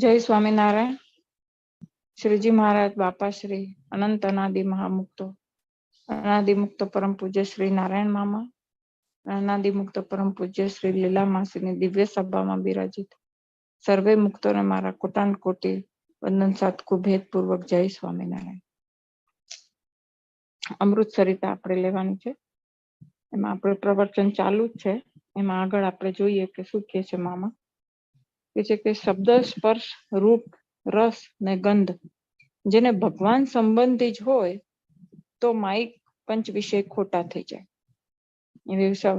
જય સ્વામિનારાયણ. શ્રીજી મહારાજ બાપા શ્રી અનંત અનાદિ મહામુક્તો, અનાદિ મુક્ત પરમ પૂજ્ય શ્રી નારાયણ મામા, અનાદિ મુક્ત પરમ પૂજ્ય શ્રી લીલા માસીની દિવ્ય સભામાં બિરાજિત સર્વે મુક્તોને મારા કોટાન કોટી વંદન સાતકુ ભેદપૂર્વક જય સ્વામિનારાયણ. અમૃત સરિતા આપણે લેવાની છે, એમાં આપણે પ્રવચન ચાલુ જ છે. એમાં આગળ આપણે જોઈએ કે શું કહે છે મામા. કે છે કે શબ્દ, સ્પર્શ, રૂપ, રસ ને ગંધ જેને ભગવાન સંબંધી જ હોય તો માઇક પંચ વિષય ખોટા થઈ જાય.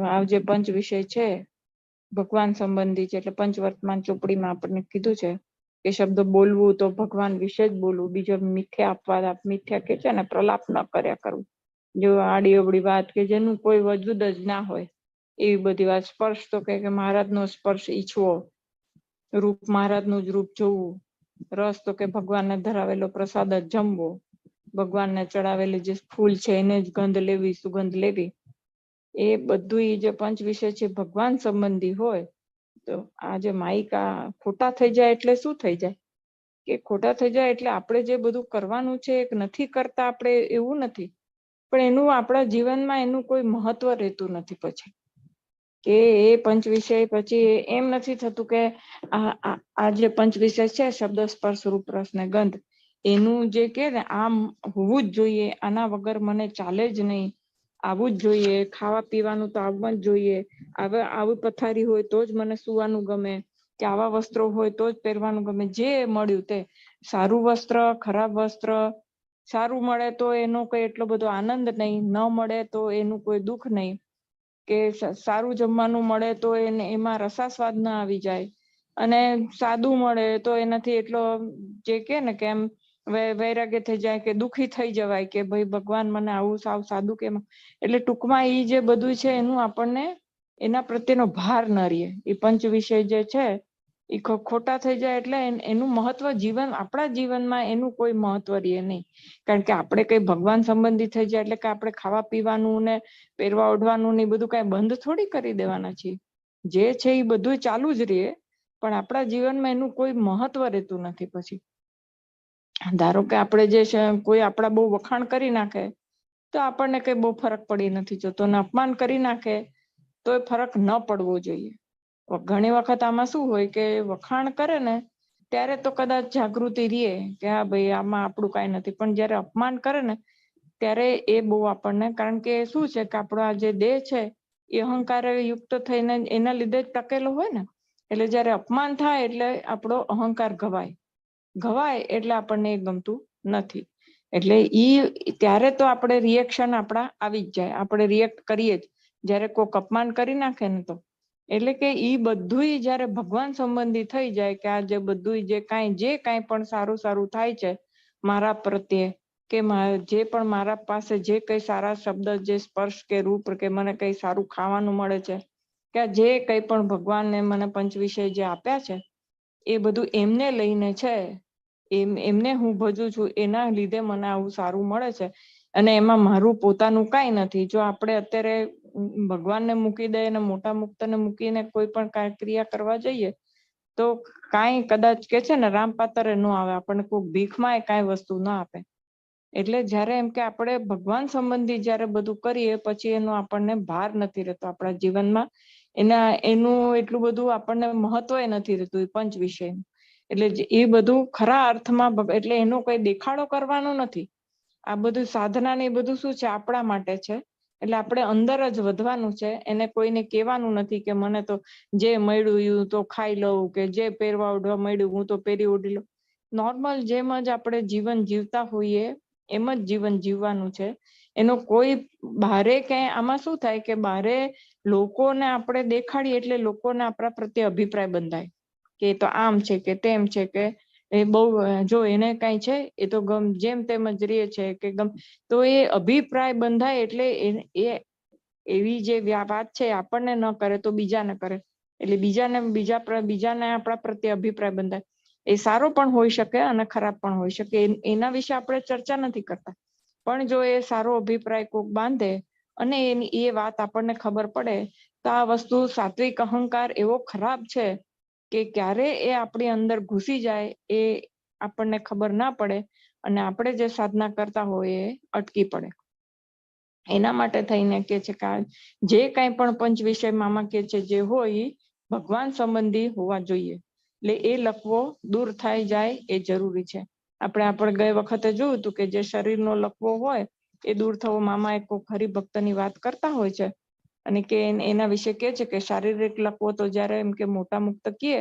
આ જે પંચ વિષય છે ભગવાન સંબંધી છે, એટલે પંચવર્તમાન ચોપડીમાં આપણને કીધું છે કે શબ્દ બોલવું તો ભગવાન વિશે જ બોલવું, બીજો મિથ્યા અપવાદ, મિથ્યા કે છે ને પ્રલાપ ન કર્યા કરવું. જો આડી અવડી વાત કે જેનું કોઈ વજૂદ જ ના હોય એવી બધી વાત. સ્પર્શ તો કે મહારાજનો સ્પર્શ ઈચ્છવો, રૂપ મહારાજનું જ રૂપ જોવું, રસ તો કે ભગવાનને ધરાવેલો પ્રસાદ જ જમવો, ભગવાનને ચડાવેલી જે ફૂલ છે એને જ ગંધ લેવી, સુગંધ લેવી. એ બધું જે પંચ વિષય છે ભગવાન સંબંધી હોય તો આ જે માઇકા ખોટા થઈ જાય એટલે શું થઈ જાય કે ખોટા થઈ જાય એટલે આપણે જે બધું કરવાનું છે એક નથી કરતા આપણે એવું નથી, પણ એનું આપણા જીવનમાં એનું કોઈ મહત્વ રહેતું નથી. પછી કે એ પંચ વિષય પછી એમ નથી થતું કે આ જે પંચ વિષય છે શબ્દ, સ્પર્શ, રૂપ, રસ ને ગંધ, એનું જે કે ને આમ હોવું જ જોઈએ, આના વગર મને ચાલે જ નહીં, આવું જ જોઈએ, ખાવા પીવાનું તો આવવા જ જોઈએ, આવી પથારી હોય તો જ મને સુવાનું ગમે, કે આવા વસ્ત્રો હોય તો જ પહેરવાનું ગમે. જે મળ્યું તે સારું વસ્ત્ર, ખરાબ વસ્ત્ર, સારું મળે તો એનો કોઈ એટલો બધો આનંદ નહીં, ન મળે તો એનું કોઈ દુઃખ નહીં, કે સારું જમવાનું મળે તો એને એમાં રસાસ્વાદ ના આવી જાય, અને સાદું મળે તો એનાથી એટલો જે કે ને કે એમ વૈરાગ્ય થઈ જાય, કે દુઃખી થઈ જવાય કે ભાઈ ભગવાન મને આવું સાવ સાદું કેમ. એટલે ટૂંકમાં એ જે બધું છે એનું આપણને એના પ્રત્યેનો ભાર ન રહે. એ પંચ વિષય જે છે એ ખોટા થઈ જાય એટલે એનું મહત્વ જીવન, આપણા જીવનમાં એનું કોઈ મહત્વ રહે નહીં. કારણ કે આપણે કઈ ભગવાન સંબંધી થઈ જાય એટલે કે આપણે ખાવા પીવાનું ને પહેરવા ઓઢવાનું ને બધું કઈ બંધ થોડી કરી દેવાના છીએ. જે છે એ બધું ચાલુ જ રહે, પણ આપણા જીવનમાં એનું કોઈ મહત્વ રહેતું નથી. પછી ધારો કે આપણે જે છે કોઈ આપણા બહુ વખાણ કરી નાખે તો આપણને કઈ બહુ ફરક પડી નથી જતો, અને અપમાન કરી નાખે તો એ ફરક ન પડવો જોઈએ. ઘણી વખત આમાં શું હોય કે વખાણ કરે ને ત્યારે તો કદાચ જાગૃતિ રહે કે હા ભાઈ આમાં આપણું કઈ નથી, પણ જયારે અપમાન કરે ને ત્યારે એ બહુ આપણને, કારણ કે શું છે કે આપણો આ જે દેહ છે એ અહંકાર યુક્ત થઈને એના લીધે જ ટકેલો હોય ને, એટલે જયારે અપમાન થાય એટલે આપણો અહંકાર ઘવાય એટલે આપણને એ ગમતું નથી. એટલે ત્યારે તો આપણે રિએક્શન આપણા આવી જ જાય, આપણે રિએક્ટ કરીએ જ જયારે કોઈક અપમાન કરી નાખે ને તો. એટલે કે ઈ બધું જયારે ભગવાન સંબંધી થઈ જાય કે આ જે બધું જે કાંઈ પણ સારું સારું થાય છે મારા પ્રત્યે, કે જે પણ મારા પાસે જે કઈ સારા શબ્દ, જે સ્પર્શ કે રૂપ, કે મને કઈ સારું ખાવાનું મળે છે, કે જે કઈ પણ ભગવાનને મને પંચ વિષય જે આપ્યા છે એ બધું એમને લઈને છે, એમને હું ભજું છું, એના લીધે મને આવું સારું મળે છે, અને એમાં મારું પોતાનું કાંઈ નથી. જો આપણે અત્યારે ભગવાનને મૂકી દઈએ અને મોટા મુક્તને મૂકીને કોઈ પણ ક્રિયા કરવા જઈએ તો કાંઈ કદાચ કે છે ને રામપાતરે ન આવે, આપણને કોઈ ભીખમાં કાંઈ વસ્તુ ના આપે. એટલે જયારે એમ કે આપણે ભગવાન સંબંધી જયારે બધું કરીએ પછી એનો આપણને ભાર નથી રહેતો આપણા જીવનમાં, એનું એટલું બધું આપણને મહત્વ નથી રહેતું એ પંચ વિષય. એટલે એ બધું ખરા અર્થમાં, એટલે એનો કોઈ દેખાડો કરવાનો નથી. આ બધું સાધના ને એ બધું શું છે આપણા માટે છે, એટલે આપણે અંદર જ વધવાનું છે, એને કોઈને કહેવાનું નથી કે મને તો જે મળ્યું એવું તો ખાઈ લઉં, કે જે પહેરવા ઓઢવા મળ્યું હું તો પહેરી ઓઢી લઉં. નોર્મલ જેમ જ આપણે જીવન જીવતા હોઈએ એમ જ જીવન જીવવાનું છે. એનો કોઈ બારે ક્યાંય, આમાં શું થાય કે બારે લોકોને આપણે દેખાડીએ એટલે લોકોને આપણા પ્રત્યે અભિપ્રાય બંધાય કે એ તો આમ છે કે તેમ છે, કે એ બહુ જો એને કાંઈ છે એ તો જેમ તેમ જ રહે છે, કે તો એ અભિપ્રાય બંધાય એટલે એ એવી જે વાત છે આપણને ન કરે તો બીજાને કરે, એટલે બીજાને આપણા પ્રત્યે અભિપ્રાય બંધાય. એ સારો પણ હોઈ શકે અને ખરાબ પણ હોઈ શકે, એના વિશે આપણે ચર્ચા નથી કરતા, પણ જો એ સારો અભિપ્રાય કોક બાંધે અને એ વાત આપણને ખબર પડે તો આ વસ્તુ સાત્વિક અહંકાર એવો ખરાબ છે કે ક્યારે એ આપણી અંદર ઘૂસી જાય એ આપણને ખબર ના પડે અને આપણે જે સાધના કરતા હોય એ અટકી પડે. એના માટે થઈને કે છે કે જે કાંઈ પણ પંચ વિષય મામા કે છે જે હોય ભગવાન સંબંધી હોવા જોઈએ, એટલે એ લકવો દૂર થઈ જાય એ જરૂરી છે. આપણે ગઈ વખતે જોયું હતું કે જે શરીરનો લકવો હોય એ દૂર થવો, મામા એક હરિભક્તની વાત કરતા હોય છે અને કે એના વિશે કે છે કે શારીરિક લકવો તો જ્યારે એમ કે મોટા મુક્ત કીએ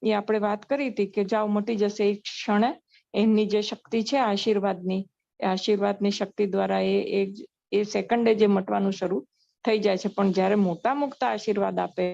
એ આપણે વાત કરી હતી કે જાઓ મટી જશે એ ક્ષણે, એમની જે શક્તિ છે આશીર્વાદની, એ આશીર્વાદની શક્તિ દ્વારા એ સેકન્ડે જે મટવાનું શરૂ થઈ જાય છે. પણ જ્યારે મોટા મુક્ત આશીર્વાદ આપે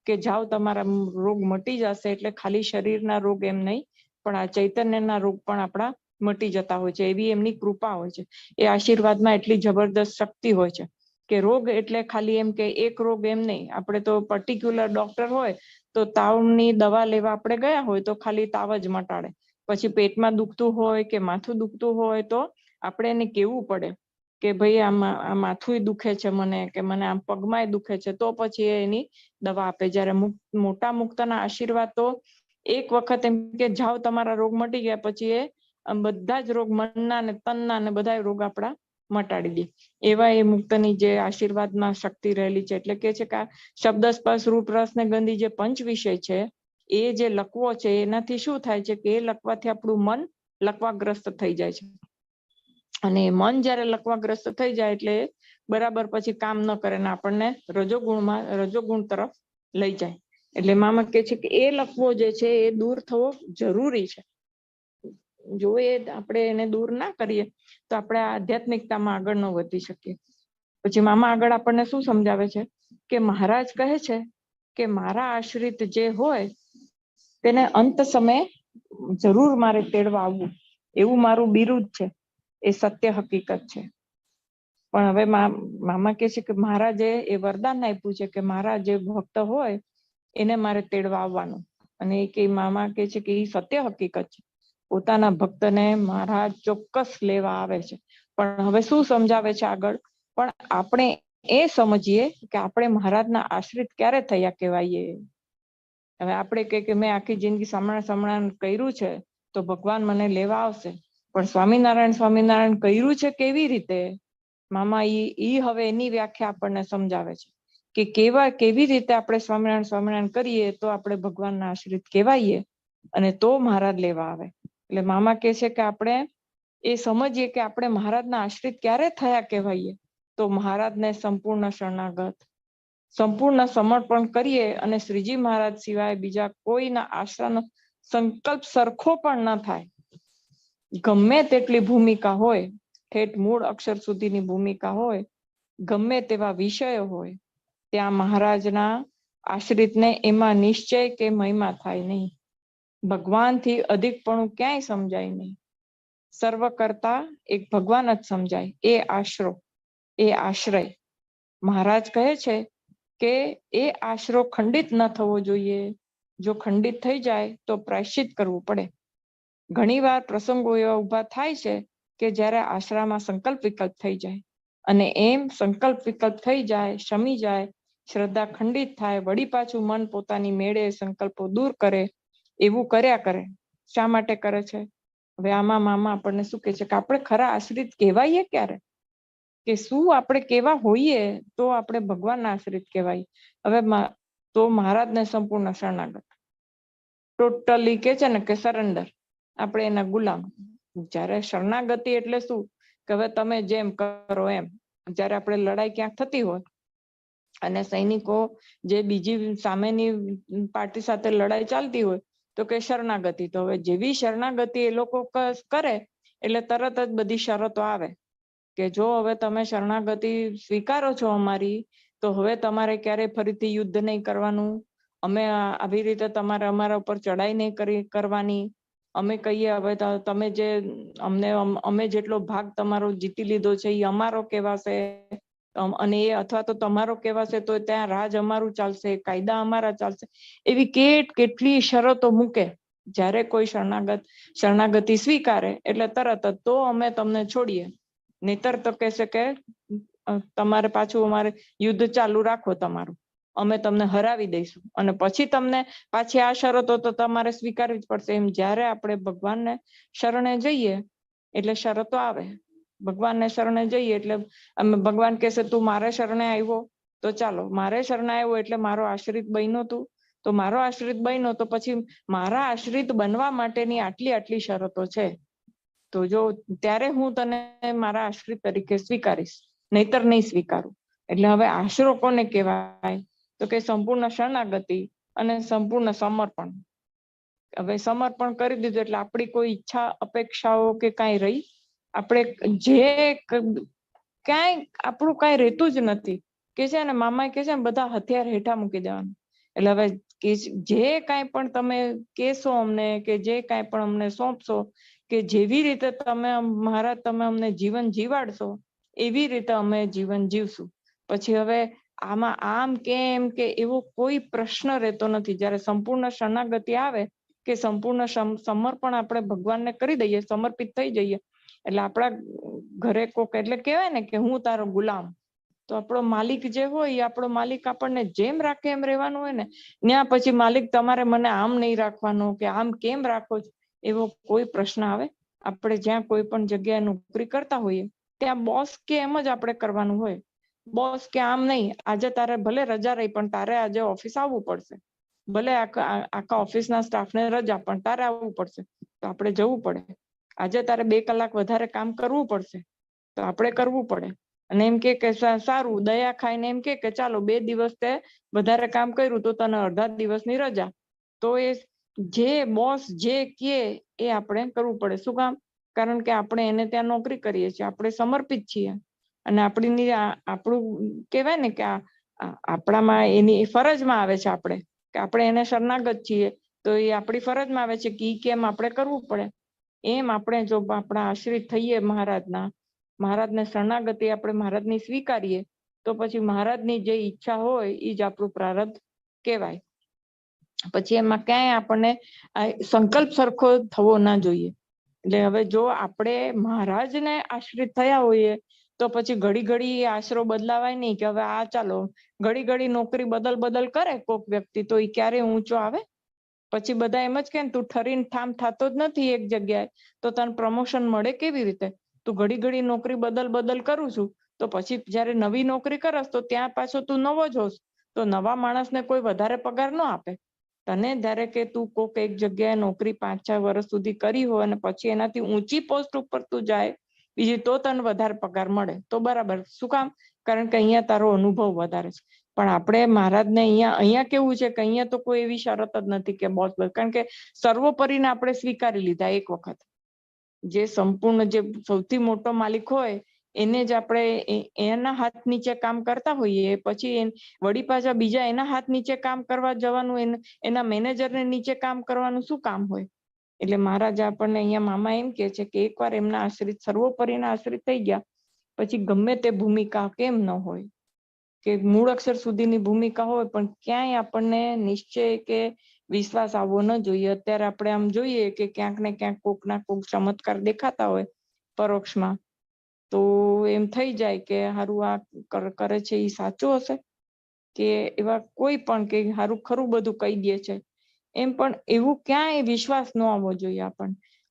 કે જાઓ તમારા રોગ મટી જશે, એટલે ખાલી શરીરના રોગ એમ નહીં પણ આ ચૈતન્યના રોગ પણ આપણા મટી જતા હોય છે, એવી એમની કૃપા હોય છે. એ આશીર્વાદમાં એટલી જબરદસ્ત શક્તિ હોય છે કે રોગ એટલે ખાલી એમ કે એક રોગ એમ નહીં. આપણે તો પર્ટિક્યુલર ડોક્ટર હોય તો તાવની દવા લેવા આપણે ગયા હોય તો ખાલી તાવ જ મટાડે, પછી પેટમાં દુખતું હોય કે માથું દુખતું હોય તો આપણે એને કહેવું પડે કે ભાઈ આ માથું દુખે છે મને, કે મને આમ પગમાંય દુખે છે, તો પછી એની દવા આપે. જ્યારે મોટા મુક્તના આશીર્વાદ તો એક વખત એમ કે જાઓ તમારા રોગ મટી ગયા, પછી એ બધા જ રોગ મનના ને તનના ને બધા રોગ આપણા મટાડી દે. એવા એ મુક્તની જે આશીર્વાદમાં શક્તિ રહેલી છે. એટલે કે છે કે આ શબ્દ સ્પર્શ રૂપ રસ ને ગંધી જે પંચ વિષય છે એ જે લકવો છે એનાથી શું થાય છે કે એ લકવાથી આપણું મન લકવાગ્રસ્ત થઈ જાય છે અને મન જ્યારે લકવાગ્રસ્ત થઈ જાય એટલે બરાબર પછી કામ ન કરે ને આપણને રજોગુણ તરફ લઈ જાય. એટલે મામા કે છે કે એ લકવો જે છે એ દૂર થવો જરૂરી છે. જો એ આપણે એને દૂર ના કરીએ તો આપણે આધ્યાત્મિકતામાં આગળ ન વધી શકીએ. પછી મામા આગળ આપણને શું સમજાવે છે કે મહારાજ કહે છે કે મારા આશ્રિત જે હોય તેને અંત સમયે જરૂર મારે તેડવા આવવું, એવું મારું બિરુદ છે, એ સત્ય હકીકત છે. પણ હવે મામા કે છે કે મહારાજે એ વરદાન આપ્યું છે કે મારા જે ભક્ત હોય એને મારે તેડવા આવવાનું. અને એ કે મામા કે છે કે એ સત્ય હકીકત છે, પોતાના ભક્તને મહારાજ ચોક્કસ લેવા આવે છે. પણ હવે શું સમજાવે છે આગળ, પણ આપણે એ સમજીએ કે આપણે મહારાજના આશ્રિત ક્યારે થયા કહેવાઈએ. હવે આપણે કે મેં આખી જિંદગી સમરણ કર્યું છે તો ભગવાન મને લેવા આવશે, પણ સ્વામિનારાયણ કર્યું છે કેવી રીતે? મામા ઈ હવે એની વ્યાખ્યા આપણને સમજાવે છે કે કેવી રીતે આપણે સ્વામિનારાયણ કરીએ તો આપણે ભગવાનના આશ્રિત કહેવાઈએ અને તો મહારાજ લેવા આવે. એટલે મામા કે છે કે આપણે એ સમજીએ કે આપણે મહારાજના આશ્રિત ક્યારે થયા કહેવાઈએ, તો મહારાજને સંપૂર્ણ શરણાગત, સંપૂર્ણ સમર્પણ કરીએ અને શ્રીજી મહારાજ સિવાય બીજા કોઈના આશ્રયનો સંકલ્પ સરખો પણ ન થાય. ગમે તેટલી ભૂમિકા હોય, ઠેઠ મૂળ અક્ષર સુધીની ભૂમિકા હોય, ગમે તેવા વિષયો હોય, ત્યાં મહારાજના આશ્રિતને એમાં નિશ્ચય કે મહિમા થાય નહીં. ભગવાનથી અધિકપણું ક્યાંય સમજાય નહીં. સર્વ કરતા એક ભગવાન જ સમજાય, એ આશ્રય. મહારાજ કહે છે કે એ આશરો ખંડિત ન થવો જોઈએ. જો ખંડિત થઈ જાય તો પ્રાયશ્ચિત કરવું પડે. ઘણીવાર પ્રસંગો એવા ઊભા થાય છે કે જ્યારે આશરામાં સંકલ્પ વિકલ્પ થઈ જાય, અને એમ સંકલ્પ વિકલ્પ થઈ જાય, શમી જાય, શ્રદ્ધા ખંડિત થાય, વળી પાછું મન પોતાની મેળે સંકલ્પો દૂર કરે, એવું કર્યા કરે. શા માટે કરે છે? હવે આમાં મામા આપણને શું કહે છે કે આપણે ખરા આશ્રિત કહેવાઈએ ક્યારે, કે શું આપણે કેવા હોઈએ તો આપણે ભગવાનના આશ્રિત કહેવાય. હવે તો મહારાજને સંપૂર્ણ શરણાગત, ટોટલી કે છે ને કે સરેન્ડર, આપણે એના ગુલામ. જ્યારે શરણાગતિ એટલે શું કે હવે તમે જેમ કરો એમ. જ્યારે આપણે લડાઈ ક્યાંક થતી હોય અને સૈનિકો જે બીજી સામેની પાર્ટી સાથે લડાઈ ચાલતી હોય તો કે શરણાગતિ. તો હવે જેવી શરણાગતિ એ લોકો કરે એટલે તરત જ બધી શરતો આવે કે જો હવે તમે શરણાગતિ સ્વીકારો છો અમારી, તો હવે તમારે ક્યારેય ફરીથી યુદ્ધ નહીં કરવાનું, અમે આવી રીતે તમારે અમારા ઉપર ચડાઈ નહીં કરવાની, અમે કહીએ હવે તમે જે અમે જેટલો ભાગ તમારો જીતી લીધો છે એ અમારો કહેવાશે, અને એ અથવા તો તમારો કહેવાશે તો ત્યાં રાજ અમારું ચાલશે, કાયદા અમારા ચાલશે. એવી કેટલી શરતો મૂકે. જ્યારે કોઈ શરણાગતિ સ્વીકારે એટલે તરત જ તો અમે તમને છોડીએ, નહીતર તો કહેશે કે તમારે પાછું અમારે યુદ્ધ ચાલુ રાખો તમારું. અમે તમને હરાવી દઈશું અને પછી તમને પાછી આ શરતો તો તમારે સ્વીકારવી જ પડશે. એમ જ્યારે આપણે ભગવાનને શરણે જઈએ એટલે શરતો આવે. ભગવાનને શરણે જઈએ એટલે અમે ભગવાન કહેશે તું મારે શરણે આવ્યો તો ચાલો, મારે શરણે આવ્યો એટલે મારો આશ્રિત બન્યો તું, તો મારો આશ્રિત બન્યો તો પછી મારા આશ્રિત બનવા માટેની આટલી આટલી શરતો છે, તો જો ત્યારે હું તને મારા આશ્રિત તરીકે સ્વીકારીશ, નહીતર નહીં સ્વીકારું. એટલે હવે આશરો કોને કહેવાય? તો કે સંપૂર્ણ શરણાગતિ અને સંપૂર્ણ સમર્પણ. હવે સમર્પણ કરી દીધું એટલે આપણી કોઈ ઈચ્છા અપેક્ષાઓ કે કાંઈ રહી, આપણે જે ક્યાંય આપણું કાંઈ રહેતું જ નથી. કે છે ને મામા કે છે ને બધા હથિયાર હેઠા મૂકી દેવાનું. એટલે હવે જે કાંઈ પણ તમે કહેશો અમને, કે જે કાંઈ પણ અમને સોંપશો, કે જેવી રીતે તમે મહારાજ તમે અમને જીવન જીવાડશો એવી રીતે અમે જીવન જીવશું. પછી હવે આમાં આમ કેમ કે એવો કોઈ પ્રશ્ન રહેતો નથી. જ્યારે સંપૂર્ણ શરણાગતિ આવે કે સંપૂર્ણ સમર્પણ આપણે ભગવાનને કરી દઈએ, સમર્પિત થઈ જઈએ, એટલે આપણા ઘરે કોક એટલે કહેવાય ને કે હું તારો ગુલામ, તો આપણો માલિક જે હોય એ આપણો માલિક આપણને જેમ રાખે એમ રહેવાનું હોય ને. ત્યાં પછી માલિક તમારે મને આમ નહીં રાખવાનો કે આમ કેમ રાખો છો એવો કોઈ પ્રશ્ન આવે? આપણે જ્યાં કોઈ પણ જગ્યાએ નોકરી કરતા હોઈએ ત્યાં બોસ કે એમ જ આપણે કરવાનું હોય. બોસ કે આમ નહીં, આજે તારે ભલે રજા રહી પણ તારે આજે ઓફિસ આવવું પડશે, ભલે આખા ઓફિસના સ્ટાફને રજા પણ તારે આવવું પડશે, તો આપણે જવું પડે. આજે તારે 2 કલાક વધારે કામ કરવું પડશે તો આપણે કરવું પડે. અને એમ કે સારું દયા ખાઈને એમ કે ચાલો 2 દિવસ તે વધારે કામ કર્યું તો તને અડધા દિવસની રજા, તો એ જે બોસ જે કહે એ આપણે કરવું પડે. શું કામ? કારણ કે આપણે એને ત્યાં નોકરી કરીએ છીએ, આપણે સમર્પિત છીએ અને આપણું કહેવાય ને કે આપણામાં એની ફરજમાં આવે છે આપણે કે આપણે એને શરણાગત છીએ, તો એ આપણી ફરજમાં આવે છે કે કેમ આપણે કરવું પડે. એમ આપણે જો આપણા આશ્રિત થઈએ મહારાજને શરણાગતિ આપણે મહારાજની સ્વીકારીએ તો પછી મહારાજની જે ઈચ્છા હોય એ જ આપણું પ્રારબ્ધ કહેવાય. પછી એમાં ક્યાંય આપણને સંકલ્પ સરખો થવો ના જોઈએ. એટલે હવે જો આપણે મહારાજને આશ્રિત થયા હોઈએ તો પછી ઘડી ઘડી આશરો બદલાવાય નહીં કે હવે આ ચાલો ઘડી ઘડી નોકરી બદલ કરે કોઈક વ્યક્તિ તો એ ક્યારે ઊંચો આવે? પછી બધા એમ જ કે તું ઠરીને ઠામ થતો જ નથી એક જગ્યાએ, તો તને પ્રમોશન મળે કેવી રીતે? તું ઘડી ઘડી નોકરી બદલ કરું છું તો પછી જયારે નવી નોકરી કરસ તો ત્યાં પાછો તું નવો જ હોશ, તો નવા માણસને કોઈ વધારે પગાર ન આપે. તને ધારે કે તું કોઈક એક જગ્યાએ નોકરી 5-6 વર્ષ સુધી કરી હોય અને પછી એનાથી ઊંચી પોસ્ટ ઉપર તું જાય બીજી, તો તને વધારે પગાર મળે તો બરાબર. શું કામ? કારણ કે અહીંયા તારો અનુભવ વધારે છે. પણ આપણે મહારાજને અહીંયા કેવું છે કે અહીંયા તો કોઈ એવી શરત જ નથી કે બોસ, કારણ કે સર્વોપરીને આપણે સ્વીકારી લીધા એક વખત. જે સંપૂર્ણ જે સૌથી મોટો માલિક હોય એને જ આપણે એના હાથ નીચે કામ કરતા હોઈએ, પછી વળી પાછા બીજા એના હાથ નીચે કામ કરવા જવાનું, એના મેનેજરને નીચે કામ કરવાનું શું કામ હોય? એટલે મહારાજ આપણને અહીંયા મામા એમ કે છે કે એકવાર એમના આશ્રિત સર્વોપરીના આશ્રિત થઈ ગયા પછી ગમે તે ભૂમિકા કેમ ન હોય, કે મૂળ અક્ષર સુધીની ભૂમિકા હોય પણ ક્યાંય આપણને નિશ્ચય કે વિશ્વાસ આવવો ન જોઈએ. અત્યારે આપણે આમ જોઈએ કે ક્યાંક ને ક્યાંક કોકના કોક ચમત્કાર દેખાતા હોય પરોક્ષમાં, તો એમ થઈ જાય કે હારું આ કરે છે એ સાચું હશે, કે એવા કોઈ પણ કે હારું ખરું બધું કહી દે છે એમ, પણ એવું ક્યાંય વિશ્વાસ ન આવવો જોઈએ.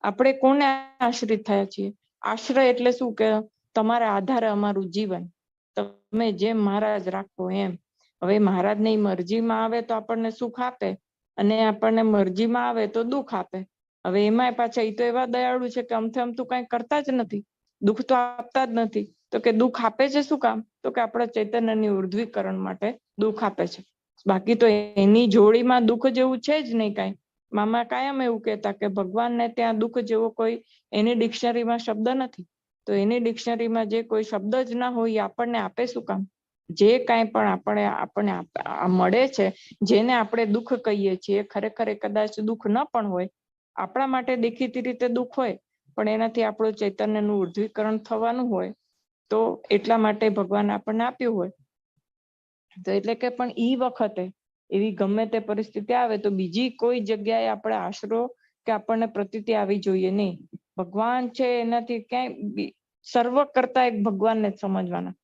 આપણે કોને આશ્રિત થયા છીએ? આશ્રય એટલે શું કે તમારા આધારે અમારું જીવન, તમે જેમ મહારાજ રાખો એમ. હવે મહારાજની મરજીમાં આવે તો આપણને સુખ આપે અને આપણને મરજીમાં આવે તો દુઃખ આપે. હવે એમાંય પાછા એ તો એવા દયાળુ છે કે અમથું કઈ કરતા જ નથી, દુઃખ તો આપતા જ નથી. તો કે દુઃખ આપે છે શું કામ? તો કે આપણા ચૈતન્યની ઉર્ધ્વીકરણ માટે દુઃખ આપે છે. બાકી તો એની જોડીમાં દુઃખ જેવું છે જ નહીં કાંઈ. મામા કાયમ એવું કહેતા કે ભગવાનને ત્યાં દુઃખ જેવો કોઈ એની ડિક્શનરીમાં શબ્દ નથી. તો એની ડિક્શનરીમાં જે કોઈ શબ્દ જ ના હોય એ આપણને આપે શું કામ? જે કાંઈ પણ આપણને મળે છે, જેને આપણે દુઃખ કહીએ છીએ, ખરેખર કદાચ દુઃખ ન પણ હોય, આપણા માટે દેખીતી રીતે દુઃખ હોય, પણ એનાથી આપણું ચૈતન્યનું ઉર્ધ્વીકરણ થવાનું હોય, તો એટલા માટે ભગવાન આપણને આપ્યું હોય. તો એટલે કે પણ ઈ વખતે એવી ગમે તે પરિસ્થિતિ આવે તો બીજી કોઈ જગ્યાએ આપણે આશરો કે આપણને પ્રતીતિ આવી જોઈએ નહીં. ભગવાન છે એનાથી ક્યાંય સર્વ કરતા એક ભગવાનને જ સમજવાના.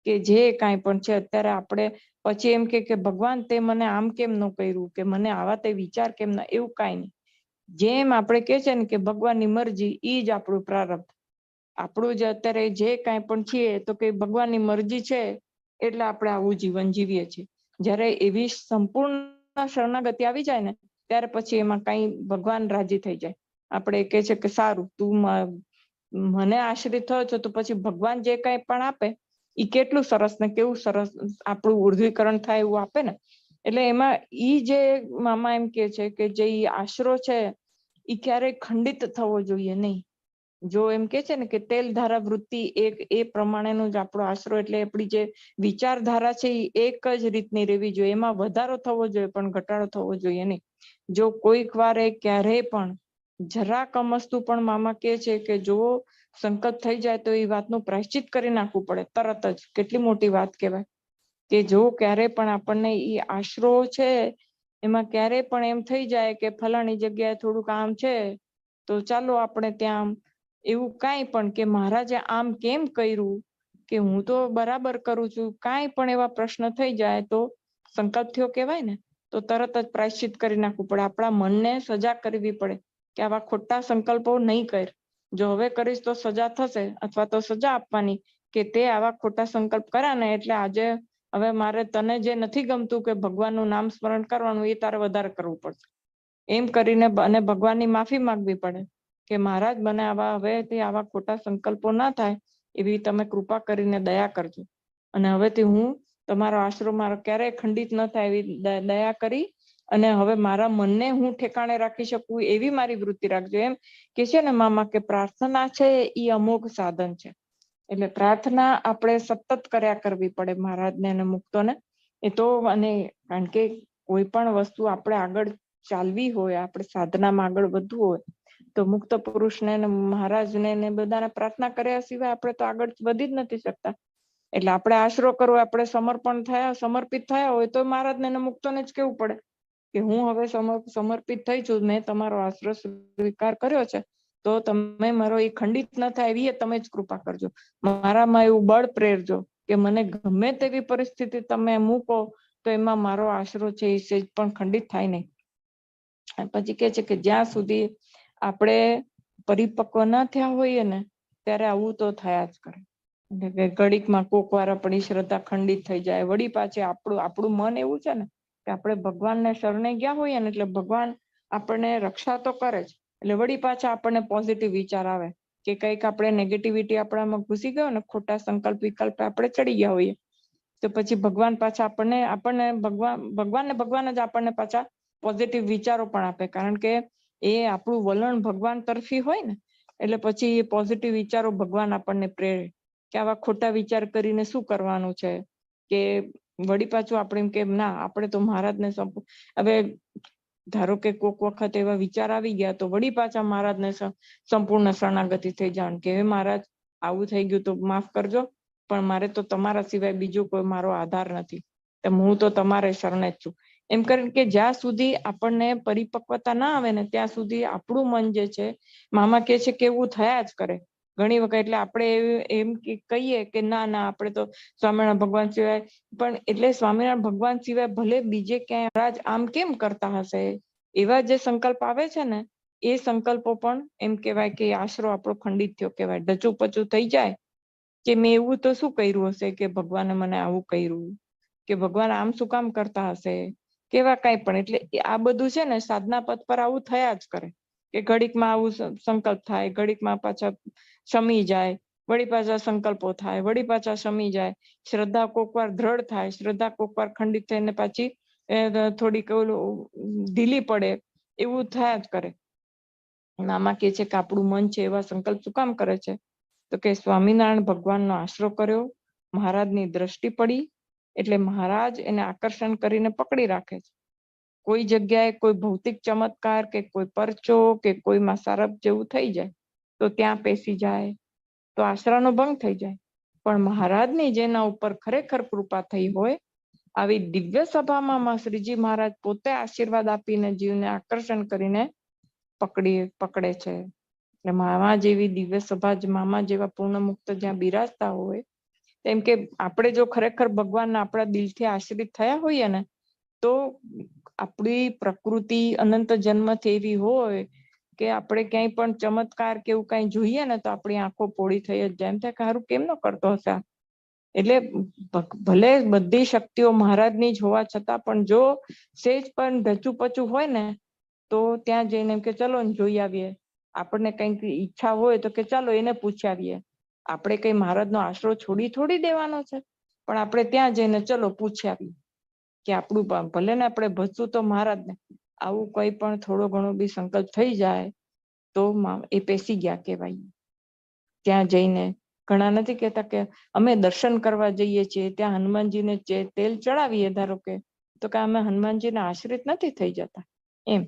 કે જે કાંઈ પણ છે અત્યારે આપણે પછી એમ કે ભગવાન તે મને આમ કેમ ન કર્યું, કે મને આવા તે વિચાર કેમ ના, એવું કાંઈ નહીં. જેમ આપણે કે છે ને કે ભગવાનની મરજી ઈ જ આપણું પ્રારબ્ધ. આપણું જ અત્યારે જે કાંઈ પણ છીએ તો કે ભગવાનની મરજી છે એટલે આપણે આવું જીવન જીવીએ છીએ. જ્યારે એવી સંપૂર્ણ શરણાગતિ આવી જાય ને ત્યારે પછી એમાં કઈ ભગવાન રાજી થઈ જાય. આપણે કે છે કે સારું તું મને આશ્રિત થયો છો તો પછી ભગવાન જે કાંઈ પણ આપે એ કેટલું સરસ ને કેવું સરસ આપણું ઉર્ધ્વીકરણ થાય એવું આપે ને. એટલે એમાં ઈ જે મામા એમ કે છે કે જે આશરો છે એ ક્યારેય ખંડિત થવો જોઈએ નહીં. જો એમ કે છે ને કે તેલ ધારા વૃત્તિ એક એ પ્રમાણેનો જ આપણો આશરો, એટલે આપણી જે વિચારધારા છે એ એક જ રીતની રહેવી જોઈએ. એમાં વધારો થવો જોઈએ પણ ઘટાડો થવો જોઈએ નહીં. જો કોઈક વાર ક્યારેય પણ જરા કમસ્તું પણ મામા કે છે કે જો સંકટ થઈ જાય તો એ વાતનું પ્રાયશ્ચિત કરી નાખવું પડે તરત જ. કેટલી મોટી વાત કહેવાય કે જો ક્યારે પણ આપણને એ આશરો છે એમાં ક્યારેય પણ એમ થઈ જાય કે ફલાણી જગ્યાએ થોડુંક આમ છે તો ચાલો આપણે ત્યાં એવું કાંઈ પણ કે મહારાજે આમ કેમ કર્યું, કે હું તો બરાબર કરું છું, કાંઈ પણ એવા પ્રશ્ન થઈ જાય તો સંકલ્પ થયો કહેવાય ને, તો તરત જ પ્રાયશ્ચિત કરી નાખવું પડે. આપણા મનને સજા કરવી પડે કે આવા ખોટા સંકલ્પો નહીં કર. જો હવે કરીશ તો સજા થશે, અથવા તો સજા આપવાની કે તે આવા ખોટા સંકલ્પ કર્યા ને એટલે આજે હવે મારે તને જે નથી ગમતું કે ભગવાનનું નામ સ્મરણ કરવાનું એ તારે વધારે કરવું પડશે. એમ કરીને અને ભગવાનની માફી માંગવી પડે કે મહારાજ મને હવેથી આવા ખોટા સંકલ્પો ના થાય એવી તમે કૃપા કરીને દયા કરજો. અને હવેથી હું તમારો આશરો મારો ક્યારેય ખંડિત ન થાય એવી દયા કરી અને હવે મારા મનને હું ઠેકાણે રાખી શકું એવી મારી વૃત્તિ રાખજો. એમ કે છે ને મામા કે પ્રાર્થના છે એ અમોઘ સાધન છે. એટલે પ્રાર્થના આપણે સતત કર્યા કરવી પડે મહારાજને અને મુક્તોને. એ તો અને કારણ કે કોઈ પણ વસ્તુ આપણે આગળ ચાલવી હોય, આપણે સાધનામાં આગળ વધવું હોય તો મુક્ત પુરુષને મહારાજને ને બધાને પ્રાર્થના કર્યા સિવાય આપણે તો આગળ વધી જ નથી શકતા. એટલે આપણે આશરો કરવો, આપણે સમર્પિત થયા હોય તો મહારાજને મુક્તોને જ કેવું પડે કે હું હવે સમર્પિત થઈ છું, મેં તમારો આશરો સ્વીકાર કર્યો છે તો તમે મારો એ ખંડિત ન થાય એવી તમે જ કૃપા કરજો. મારામાં એવું બળ પ્રેરજો કે મને ગમે તેવી પરિસ્થિતિ તમે મૂકો તો એમાં મારો આશરો છે એ સેજ પણ ખંડિત થાય નહીં. પછી કે છે કે જ્યાં સુધી આપણે પરિપક્વ ન થયા હોઈએ ને ત્યારે આવું તો થયા જ કરે. એટલે કે ઘડીકમાં કોક વાર આપણી શ્રદ્ધા ખંડિત થઈ જાય, વળી પાછી આપણું મન એવું છે ને કે આપણે ભગવાનને શરણે ગયા હોઈએ ને એટલે ભગવાન આપણને રક્ષા તો કરે જ, એટલે વળી પાછા આપણને પોઝિટિવ વિચાર આવે કે કંઈક આપણે નેગેટિવિટી આપણામાં ઘૂસી ગયો ને, ખોટા સંકલ્પ વિકલ્પ આપણે ચડી ગયા હોઈએ તો પછી ભગવાન પાછા આપણને ભગવાન જ આપણને પાછા પોઝિટિવ વિચારો પણ આપે. કારણ કે એ આપણું વલણ ભગવાન તરફી હોય ને એટલે પછી એ પોઝિટિવ વિચારો ભગવાન આપણને પ્રેરે કે આવા ખોટા વિચાર કરીને શું કરવાનું છે. કે વળી પાછું આપણે એમ કે ના આપણે તો મહારાજને હવે ધારો કે કોક વખત એવા વિચાર આવી ગયા તો વળી પાછા મહારાજને સંપૂર્ણ શરણાગતિ થઈ જવાનું કે હે મહારાજ આવું થઈ ગયું તો માફ કરજો, પણ મારે તો તમારા સિવાય બીજો કોઈ મારો આધાર નથી, હું તો તમારે શરણે જ છું. એમ કરીને કે જ્યાં સુધી આપણને પરિપક્વતા ના આવે ને ત્યાં સુધી આપણું મન જે છે મામા કે છે કે એવું થયા જ કરે ઘણી વખત. એટલે આપણે એમ કહીએ કે ના આપણે તો સ્વામિનારાયણ ભગવાન સિવાય, પણ એટલે સ્વામિનારાયણ ભગવાન સિવાય ભલે બીજે ક્યાંય મહારાજ આમ કેમ કરતા હશે એવા જે સંકલ્પ આવે છે ને એ સંકલ્પો પણ એમ કહેવાય કે આશરો આપણો ખંડિત થયો કહેવાય. ડચું પચું થઈ જાય કે મેં એવું તો શું કર્યું હશે કે ભગવાને મને આવું કર્યું, કે ભગવાન આમ શું કામ કરતા હશે, કેવા કાંઈ પણ. એટલે આ બધું છે ને સાધના પથ પર આવું થયા જ કરે કે ઘડીકમાં આવું સંકલ્પ થાય, ઘડીકમાં પાછા શમી જાય, વળી પાછા સંકલ્પો થાય, વળી પાછા શમી જાય. શ્રદ્ધા કોક વાર દ્રઢ થાય, શ્રદ્ધા કોક વાર ખંડિત થઈને પાછી થોડીક ઢીલી પડે, એવું થયા જ કરે. મામા કે છે કે આપણું મન છે એવા સંકલ્પ શું કામ કરે છે તો કે સ્વામિનારાયણ ભગવાનનો આશરો કર્યો, મહારાજની દ્રષ્ટિ પડી એટલે મહારાજ એને આકર્ષણ કરીને પકડી રાખે છે. કોઈ જગ્યાએ કોઈ ભૌતિક ચમત્કાર કે કોઈ પરચો કે કોઈમાં સારપ જેવું થઈ જાય તો ત્યાં પેસી જાય તો આશરાનો ભંગ થઈ જાય. પણ મહારાજની જેના ઉપર ખરેખર કૃપા થઈ હોય આવી દિવ્ય સભામાં શ્રીજી મહારાજ પોતે આશીર્વાદ આપીને જીવને આકર્ષણ કરીને પકડે છે. એટલે મામા જેવી દિવ્ય સભા, મામા જેવા પૂર્ણ મુક્ત જ્યાં બિરાજતા હોય તેમ કે આપણે જો ખરેખર ભગવાનના આપણા દિલથી આશ્રિત થયા હોઈએ ને, તો આપણી પ્રકૃતિ અનંત જન્મથી એવી હોય કે આપણે ક્યાંય પણ ચમત્કાર કે એવું કઈ જોઈએ ને તો આપણી આંખો પોળી થઈ જ જાય, એમ થાય કે હારું કેમ ન કરતો હશે. એટલે ભલે બધી શક્તિઓ મહારાજની જ હોવા છતાં પણ જો સેજ પણ ઢચું પચું હોય ને તો ત્યાં જઈને એમ કે ચલો ને જોઈ આવીએ. આપણને કંઈક ઈચ્છા હોય તો કે ચાલો એને પૂછી આવીએ. આપણે કઈ મહારાજનો આશરો થોડી દેવાનો છે, પણ આપણે ત્યાં જઈને ચલો પૂછી આવીએ કે આપણું ભલે ને આપણે ભજશું તો મહારાજને. આવું કઈ પણ થોડો ઘણો બી સંકલ્પ થઈ જાય તો એ પેસી ગયા કહેવાય. ત્યાં જઈને ઘણા નથી કહેતા કે અમે દર્શન કરવા જઈએ છીએ, ત્યાં હનુમાનજીને તેલ ચડાવીએ ધારો કે, તો કે અમે હનુમાનજીના આશ્રિત નથી થઈ જતા એમ.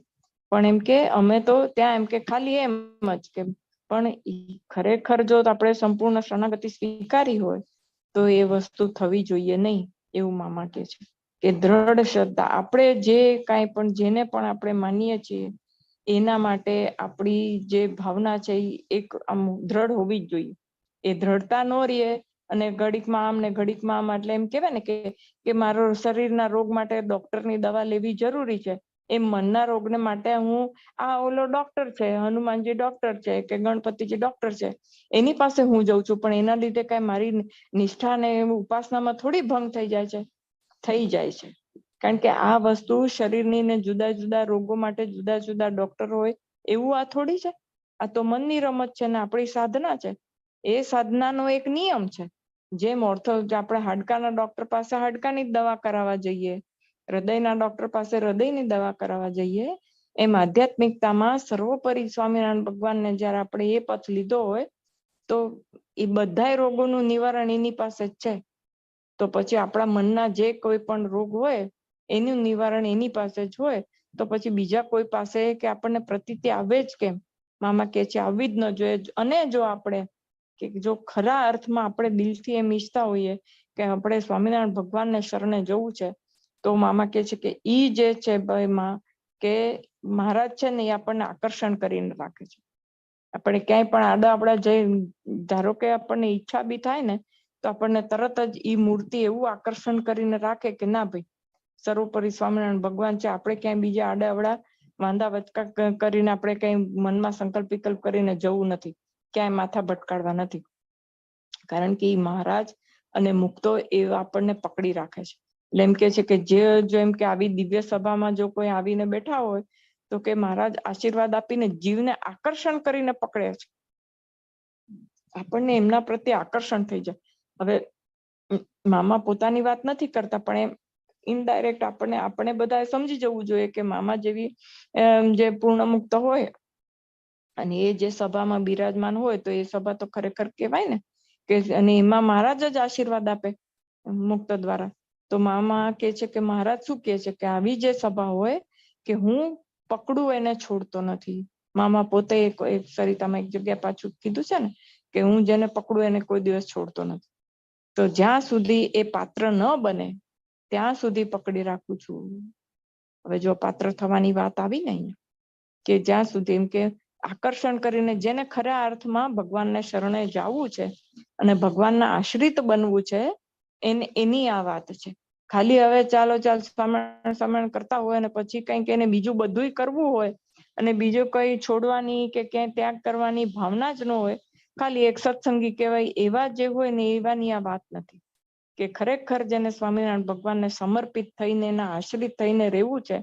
પણ એમ કે અમે તો ત્યાં એમ કે ખાલી એમ જ કે, પણ ખરેખર જો આપણે સંપૂર્ણ શરણાગતિ સ્વીકારી હોય તો એ વસ્તુ થવી જોઈએ નહીં, એવું મામા કે છે. કે દ્રઢ શ્રદ્ધા, આપણે જે કાંઈ પણ જેને પણ આપણે માનીએ છીએ એના માટે આપણી જે ભાવના છે એ એક આમ દ્રઢ હોવી જ જોઈએ. એ દ્રઢતા નો રહે અને ઘડીકમાં આમ ને ઘડીકમાં આમ, એટલે એમ કહેવાય ને કે મારો શરીરના રોગ માટે ડોક્ટરની દવા લેવી જરૂરી છે, એમ મનના રોગને માટે હું ઓલો ડોક્ટર છે, હનુમાનજી ડોક્ટર છે કે ગણપતિજી ડોક્ટર છે, એની પાસે હું જઉં છું, પણ એના લીધે કઈ મારી નિષ્ઠા ને ઉપાસનામાં થોડી ભંગ થઈ જાય છે? થઈ જાય છે. કારણ કે આ વસ્તુ શરીરની ને જુદા જુદા રોગો માટે જુદા જુદા ડોક્ટર હોય એવું આ થોડી છે. આ તો મનની રમત છે ને આપણી સાધના છે. એ સાધનાનો એક નિયમ છે. જેમ આપણે હાડકાના ડોક્ટર પાસે હાડકાની દવા કરાવવા જઈએ, હૃદયના ડોક્ટર પાસે હૃદયની દવા કરાવવા જઈએ, એમ આધ્યાત્મિકતામાં સર્વોપરી સ્વામિનારાયણ ભગવાનને જયારે આપણે એ પથ લીધો હોય તો એ બધા રોગોનું નિવારણ એની પાસે જ છે. તો પછી આપણા મનના જે કોઈ પણ રોગ હોય એનું નિવારણ એની પાસે જ હોય, તો પછી બીજા કોઈ પાસે કે આપણને પ્રતીતિ આવે જ કેમ? મામા કે છે આવી જ ન જોઈએ. અને જો આપણે કે જો ખરા અર્થમાં આપણે દિલથી એમ ઈચ્છતા હોઈએ કે આપણે સ્વામિનારાયણ ભગવાનને શરણે જવું છે, તો મામા કે છે કે ઈ જે છે ભાઈમાં કે મહારાજ છે ને એ આપણને આકર્ષણ કરીને રાખે છે. આપણે ક્યાંય પણ આડા આપડા જઈ, ધારો કે આપણને ઈચ્છા બી થાય ને તો આપણને તરત જ ઈ મૂર્તિ એવું આકર્ષણ કરીને રાખે કે ના ભાઈ સર્વોપરી સ્વામિનારાયણ ભગવાન છે, આપણે ક્યાંય બીજા આડા અવડા વાંધા વચકા કરીને આપણે કઈ મનમાં સંકલ્પ વિકલ્પ કરીને જવું નથી, ક્યાંય માથા ભટકાડવા નથી. કારણ કે એ મહારાજ અને મુક્તો એ આપણને પકડી રાખે છે. એટલે એમ કે છે કે જો એમ કે આવી દિવ્ય સભામાં જો કોઈ આવીને બેઠા હોય તો કે મહારાજ આશીર્વાદ આપીને જીવને આકર્ષણ કરીને પકડે છે. આપણને એમના પ્રત્યે આકર્ષણ થઈ જાય. હવે મામા પોતાની વાત નથી કરતા, પણ એમ ઇનડાયરેક્ટ આપણે બધા સમજી જવું જોઈએ કે મામા જેવી જે પૂર્ણ મુક્ત હોય અને એ જે સભામાં બિરાજમાન હોય તો એ સભા તો ખરેખર કહેવાય ને કે, અને એમાં મહારાજ જ આશીર્વાદ આપે મુક્ત દ્વારા. તો મામા કે છે કે મહારાજ શું કે છે કે આવી જે સભા હોય કે હું પકડું એને છોડતો નથી. મામા પોતે એક સરિતામાં એક જગ્યા પાછું કીધું છે ને કે હું જેને પકડું એને કોઈ દિવસ છોડતો નથી. તો જ્યાં સુધી એ પાત્ર ન બને ત્યાં સુધી પકડી રાખું છું. હવે જો પાત્ર થવાની વાત આવી ને કે જ્યાં સુધી એમ કે આકર્ષણ કરીને જેને ખરા અર્થમાં ભગવાનને શરણે જવું છે અને ભગવાનના આશ્રિત બનવું છે, એની આ વાત છે. ખાલી હવે ચાલો સમરણ કરતા હોય અને પછી કંઈક એને બીજું બધું કરવું હોય અને બીજું કઈ છોડવાની કે ક્યાંય ત્યાગ કરવાની ભાવના જ ન હોય, ખાલી એક સત્સંગી કહેવાય એવા જે હોય ને એવાની આ વાત નથી. કે ખરેખર જેને સ્વામિનારાયણ ભગવાનને સમર્પિત થઈને એના આશ્રિત થઈને રહેવું છે,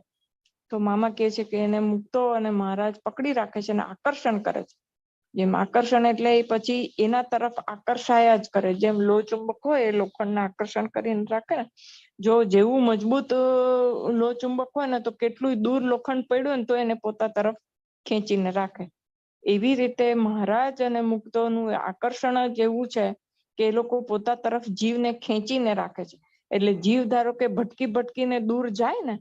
તો મામા કે છે કે એને મુક્તો અને મહારાજ પકડી રાખે છે અને આકર્ષણ કરે છે. જેમ આકર્ષણ એટલે પછી એના તરફ આકર્ષાયા જ કરે. જેમ લોહચુંબક હોય એ લોખંડને આકર્ષણ કરીને રાખે ને, જો જેવું મજબૂત લોહચુંબક હોય ને તો કેટલું દૂર લોખંડ પડ્યું ને તો એને પોતા તરફ ખેંચીને રાખે. એવી રીતે મહારાજ અને મુક્તોનું આકર્ષણ જ એવું છે કે એ લોકો પોતા તરફ જીવને ખેંચીને રાખે છે. એટલે જીવ ધારો કે ભટકીને દૂર જાય ને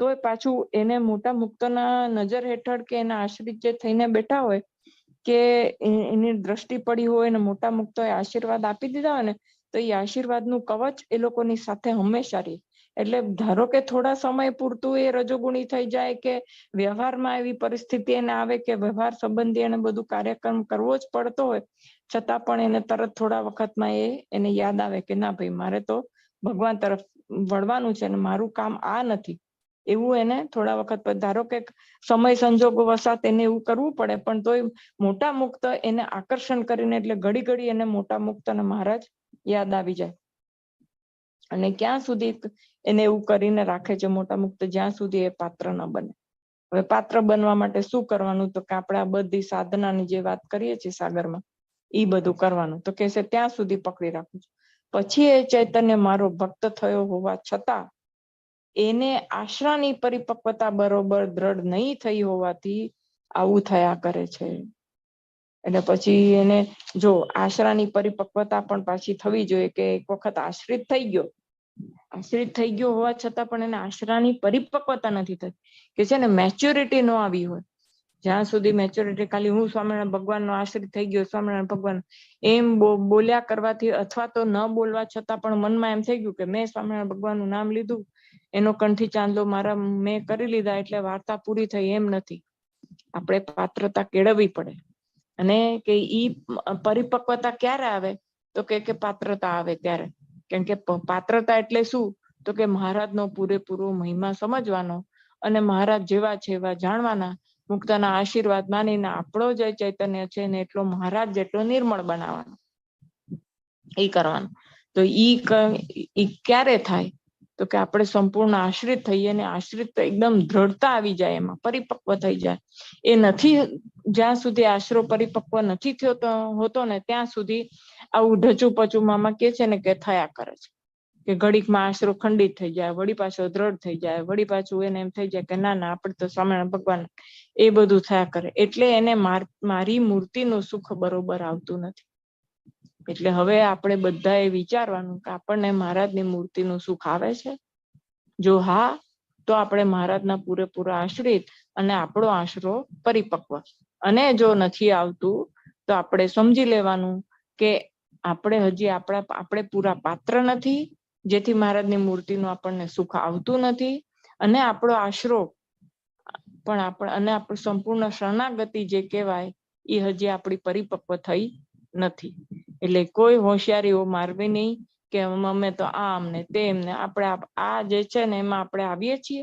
તોય પાછું એને મોટા મુક્તોના નજર હેઠળ કે એના આશ્રિત જે થઈને બેઠા હોય કે એની દ્રષ્ટિ પડી હોય ને મોટા મુક્તોએ આશીર્વાદ આપી દીધા હોય ને તો એ આશીર્વાદનું કવચ એ લોકોની સાથે હંમેશા રહે. એટલે ધારો કે થોડા સમય પૂરતું એ રજોગુણી થઈ જાય કે વ્યવહારમાં એવી પરિસ્થિતિ એને આવે કે વ્યવહાર સંબંધી એને બધું કાર્યક્રમ કરવો જ પડતો હોય, છતાં પણ એને તરત થોડા વખતમાં એને યાદ આવે કે ના ભાઈ મારે તો ભગવાન તરફ વળવાનું છે અને મારું કામ આ નથી, એવું એને થોડા વખત ધારો કે સમય સંજોગો વસાત એને એવું કરવું પડે, પણ તોય મોટા મુક્ત એને આકર્ષણ કરીને એટલે ઘડી ઘડી એને મોટા મુક્ત અને મહારાજ યાદ આવી જાય. અને ક્યાં સુધી એને એવું કરીને રાખે છે મોટા મુક્ત, જ્યાં સુધી એ પાત્ર ન બને. હવે પાત્ર બનવા માટે શું કરવાનું? તો કે આપણે આ બધી સાધનાની જે વાત કરીએ છીએ સાગરમાં, એ બધું કરવાનું. તો કે છે ત્યાં સુધી પકડી રાખું છું. પછી એ ચૈતન્ય મારો ભક્ત થયો હોવા છતાં એને આશરાની પરિપક્વતા બરોબર દ્રઢ નહીં થઈ હોવાથી આવું થયા કરે છે. એટલે પછી એને જો આશરાની પરિપક્વતા પણ પાછી થવી જોઈએ કે એક વખત આશ્રિત થઈ ગયો હોવા છતાં પણ એને આશરાની પરિપક્વતા નથી થઈ, કે છે ને મેચ્યોરિટી ન આવી હોય. જ્યાં સુધી મેચ્યોરિટી ખાલી હું સ્વામિનારાયણ ભગવાનનો આશ્રિત થઈ ગયો, સ્વામિનારાયણ ભગવાન એમ બોલ્યા કરવાથી અથવા તો ન બોલવા છતાં પણ મનમાં એમ થઈ ગયું કે મેં સ્વામિનારાયણ ભગવાનનું નામ લીધું, એનો કંઠી ચાંદલો મેં કરી લીધા એટલે વાર્તા પૂરી થઈ, એમ નથી. આપણે પાત્રતા કેળવવી પડે. અને કે ઈ પરિપક્વતા ક્યારે આવે? તો કે પાત્રતા આવે ત્યારે. કેમ કે પાત્રતા એટલે શું? તો કે મહારાજનો પૂરેપૂરો મહિમા સમજવાનો અને મહારાજ જેવા છે એવા જાણવાના, મુક્તના આશીર્વાદ માનીને આપણો જે ચૈતન્ય છે ને એટલો મહારાજ જેટલો નિર્મળ બનાવવાનો, એ કરવાનું. તો ઈ ક્યારે થાય? તો કે આપણે સંપૂર્ણ આશ્રિત થઈએ ને આશ્રિત એકદમ દ્રઢતા આવી જાય, એમાં પરિપક્વ થઈ જાય. એ નથી, જ્યાં સુધી આશરો પરિપક્વ નથી હોતો ને ત્યાં સુધી આવું ઢચું પચું મામા કે છે ને કે થયા કરે છે. કે ઘડીકમાં આશરો ખંડિત થઈ જાય, વળી પાછો દ્રઢ થઈ જાય, વળી પાછું એને એમ થઈ જાય કે ના ના આપણે તો સ્વામિનારાયણ ભગવાન, એ બધું થયા કરે. એટલે એને મારી મૂર્તિનું સુખ બરોબર આવતું નથી. એટલે હવે આપણે બધાએ વિચારવાનું કે આપણને મહારાજની મૂર્તિનું સુખ આવે છે? જો હા, તો આપણે મહારાજના પૂરેપૂરા આશ્રિત અને આપણો આશરો પરિપક્વ. અને જો નથી આવતું તો આપણે સમજી લેવાનું કે આપણે હજી આપણે પૂરા પાત્ર નથી, જેથી મહારાજની મૂર્તિનું આપણને સુખ આવતું નથી. અને આપણો આશરો પણ આપણું સંપૂર્ણ શરણાગતિ જે કહેવાય એ હજી આપણી પરિપક્વ થઈ નથી. એટલે કોઈ હોશિયારીઓ મારવી નહીં કે અમે તો આમ ને તેમ ને, આપણે આ જે છે ને એમાં આપણે આવીએ છીએ.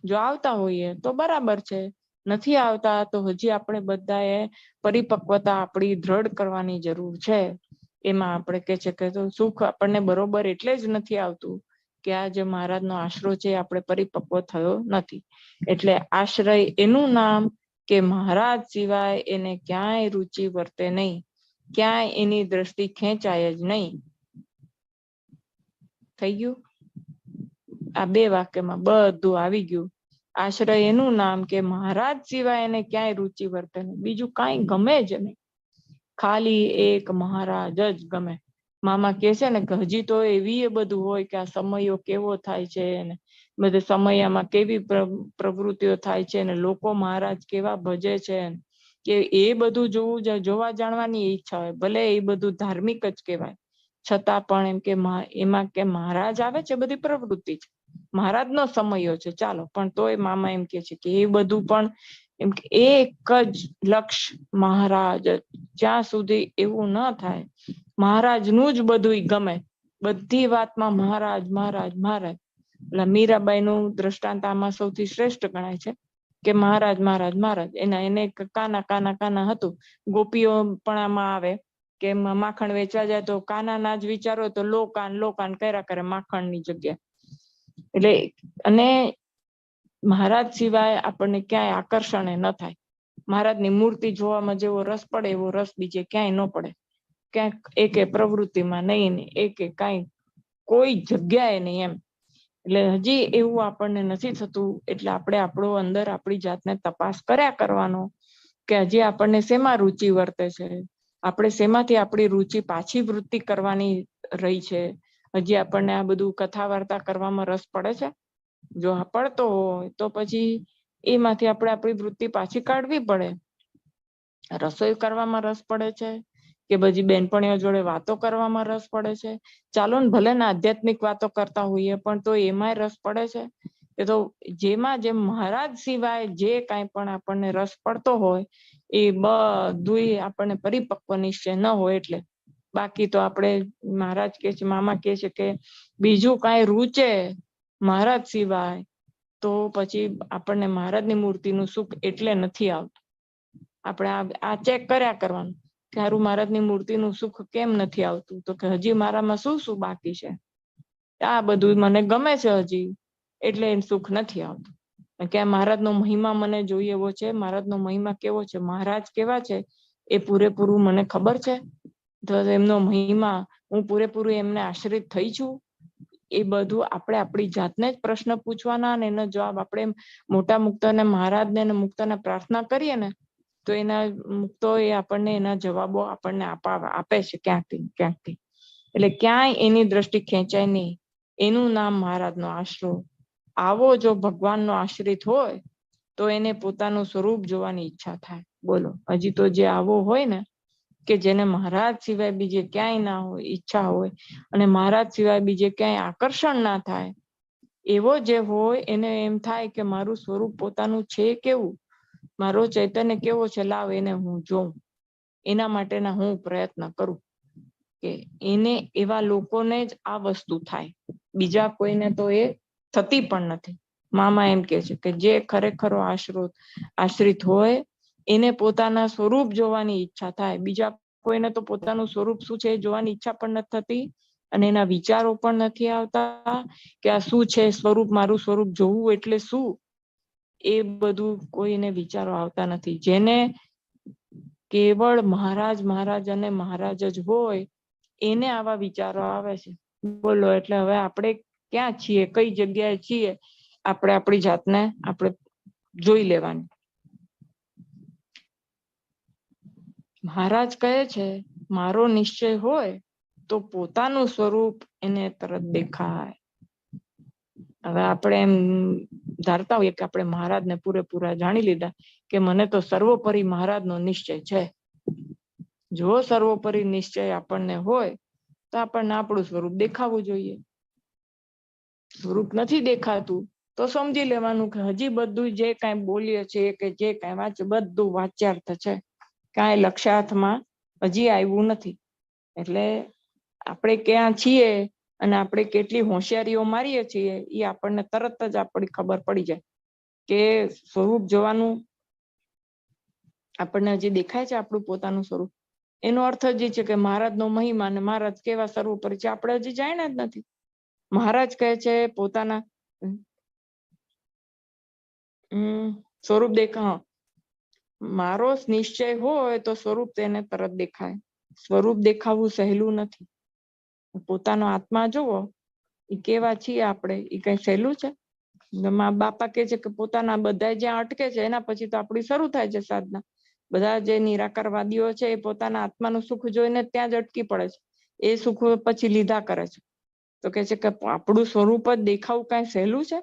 જો આવતા હોઈએ તો બરાબર છે, નથી આવતા તો હજી આપણે બધાએ પરિપક્વતા આપણી દ્રઢ કરવાની જરૂર છે. એમાં આપણે કે છે કે સુખ આપણને બરોબર એટલે જ નથી આવતું કે આ જે મહારાજનો આશરો છે આપણે પરિપક્વ થયો નથી. એટલે આશ્રય એનું નામ કે મહારાજ સિવાય એને ક્યાંય રુચિ વર્તે નહીં, ક્યાંય એની દ્રષ્ટિ ખેંચાય જ નહીં. થઈ ગયું? આ 2 વાક્યમાં બધું આવી ગયું. આશ્રય એનું નામ કે મહારાજ સિવાય એને ક્યાંય રુચિ વર્તે નહીં, બીજું કાંઈ ગમે જ નહીં, ખાલી એક મહારાજ જ ગમે. મામા કે છે ને કે હજી તો એવી બધું હોય કે આ સમયો કેવો થાય છે ને બધે સમયમાં કેવી પ્રવૃત્તિઓ થાય છે ને લોકો મહારાજ કેવા ભજે છે, કે એ બધું જોવા જાણવાની ઈચ્છા હોય. ભલે એ બધું ધાર્મિક જ કહેવાય, છતાં પણ એમ કે એમાં કે મહારાજ આવે છે, બધી પ્રવૃત્તિ છે, મહારાજનો સમયો છે, ચાલો. પણ તોય મામા એમ કે છે કે એ બધું પણ એમ કે એક જ લક્ષ્ય મહારાજ. જ્યાં સુધી એવું ન થાય મહારાજનું જ બધું ગમે, બધી વાતમાં મહારાજ મહારાજ મહારાજ. એટલે મીરાબાઈનું દ્રષ્ટાંત આમાં સૌથી શ્રેષ્ઠ ગણાય છે કે મહારાજ મહારાજ મહારાજ. એને કાના કાના કાના હતું. ગોપીઓ પણ આમાં આવે કે માખણ વેચવા જાય તો કાનાના જ વિચારો તો લોકાન લોકાન કર્યા કરે માખણની જગ્યા. એટલે અને મહારાજ સિવાય આપણને ક્યાંય આકર્ષણ ન થાય. મહારાજની મૂર્તિ જોવામાં જેવો રસ પડે એવો રસ બીજે ક્યાંય ન પડે, ક્યાંક એકે પ્રવૃત્તિમાં નહીં, એકે કાંઈ કોઈ જગ્યાએ નહીં એમ. એટલે હજી એવું આપણને નથી થતું. એટલે આપણે આપણો અંદર આપણી જાતને તપાસ કર્યા કરવાનો કે હજી આપણને શેમાં રુચિ વર્તે છે, આપણે શેમાંથી આપણી રુચિ પાછી વૃત્તિ કરવાની રહી છે. હજી આપણને આ બધું કથા વાર્તા કરવામાં રસ પડે છે? જો પડતો હોય તો પછી એમાંથી આપણે આપણી વૃત્તિ પાછી કાઢવી પડે. રસોઈ કરવામાં રસ પડે છે કે બધી બેનપણીઓ જોડે વાતો કરવામાં રસ પડે છે. ચાલો ને ભલે ને આધ્યાત્મિક વાતો કરતા હોઈએ પણ તો એમાંય રસ પડે છે. એ તો જેમાં જેમ મહારાજ સિવાય જે કાંઈ પણ આપણને રસ પડતો હોય એ બધુંય આપણને પરિપક્વ નિશ્ચય ન હોય એટલે. બાકી તો આપણે મહારાજ કે છે, મામા કે છે કે બીજું કાંઈ રૂચે મહારાજ સિવાય તો પછી આપણને મહારાજની મૂર્તિનું સુખ એટલે નથી આવતું. આપણે આ ચેક કર્યા કરવાનું કે હારું મહારાજની મૂર્તિનું સુખ કેમ નથી આવતું, તો કે હજી મારામાં શું શું બાકી છે, આ બધું મને ગમે છે હજી એટલે એનું સુખ નથી આવતું. કે મહારાજનો મહિમા મને જોઈએ એવો છે, મહારાજનો મહિમા કેવો છે, મહારાજ કેવા છે એ પૂરેપૂરું મને ખબર છે. તો એમનો મહિમા હું પૂરેપૂરું એમને આશ્રિત થઈ છું. એ બધું આપણે આપણી જાતને જ પ્રશ્ન પૂછવાના અને એનો જવાબ આપણે મોટા મુક્તોને મહારાજને મુક્તોને પ્રાર્થના કરીએ ને તો એના મુક્તો એ આપણને એના જવાબો આપણને આપે છે ક્યાંકથી. એટલે ક્યાંય એની દ્રષ્ટિ ખેંચાય નહીં. એનું નામ મહારાજનો આશરો. આવો જો ભગવાનનો આશ્રિત હોય તો એને પોતાનું સ્વરૂપ જોવાની ઈચ્છા થાય. બોલો, હજી તો જે આવો હોય ને કે જેને મહારાજ સિવાય બીજે ક્યાંય ના હોય ઈચ્છા હોય અને મહારાજ સિવાય બીજે ક્યાંય આકર્ષણ ના થાય, એવો જે હોય એને એમ થાય કે મારું સ્વરૂપ પોતાનું છે કેવું, મારો ચૈતન્ય કેવો છે, લાવ એને હું જોઉં, એના માટેના હું પ્રયત્ન કરું. કે એને એવા લોકોને જ આ વસ્તુ થાય, બીજા કોઈને તો એ થતી પણ નથી. મામા એમ કે છે કે જે ખરેખરો આશ્રિત હોય એને પોતાના સ્વરૂપ જોવાની ઈચ્છા થાય. બીજા કોઈને તો પોતાનું સ્વરૂપ શું છે એ જોવાની ઈચ્છા પણ નથી થતી અને એના વિચારો પણ નથી આવતા કે આ શું છે સ્વરૂપ, મારું સ્વરૂપ જોવું એટલે શું, એ બધું કોઈને વિચારો આવતા નથી. જેને કેવળ મહારાજ અને મહારાજ જ હોય એને આવા વિચારો આવે છે. બોલો, એટલે હવે આપણે ક્યાં છીએ, કઈ જગ્યાએ છીએ, આપણે આપણી જાતને આપણે જોઈ લેવાની. મહારાજ કહે છે મારો નિશ્ચય હોય તો પોતાનું સ્વરૂપ એને તરત દેખાય. હવે આપણે એમ ધારતા હોઈએ કે આપણે મહારાજને પૂરેપૂરા જાણી લીધા કે મને તો સર્વોપરી મહારાજનો નિશ્ચય છે. જો સર્વોપરી નિશ્ચય આપણને હોય તો આપણને આપણું સ્વરૂપ દેખાવું જોઈએ. સ્વરૂપ નથી દેખાતું તો સમજી લેવાનું કે હજી બધું જે કાંઈ બોલીએ છીએ કે જે કાંઈ વાંચે બધું વાચ્યાર્થ છે, કાંઈ લક્ષાર્થમાં હજી આવ્યું નથી. એટલે આપણે ક્યાં છીએ અને આપણે કેટલી હોશિયારીઓ મારીએ છીએ એ આપણને તરત જ આપણી ખબર પડી જાય કે સ્વરૂપ જોવાનું આપણને હજી દેખાય છે આપણું પોતાનું સ્વરૂપ. એનો અર્થ જ છે કે મહારાજનો મહિમા અને મહારાજ કેવા સર્વોપરી છે આપણે હજી જાણ્યા જ નથી. મહારાજ કહે છે પોતાના સ્વરૂપ મારો નિશ્ચય હોય તો સ્વરૂપ તેને તરત દેખાય. સ્વરૂપ દેખાવું સહેલું નથી. પોતાનો આત્મા જુઓ, એ કેવા છીએ આપણે, એ કઈ સહેલું છે? મા બાપા કે છે કે પોતાના બધા જ્યાં અટકે છે એના પછી તો આપણી શરૂ થાય છે સાધના. બધા જે નિરાકારવાદીઓ છે એ પોતાના આત્માનું સુખ જોઈને ત્યાં જ અટકી પડે છે. એ સુખ પછી લીધા કરે છે. તો કે છે કે આપણું સ્વરૂપ જ દેખાવું કઈ સહેલું છે?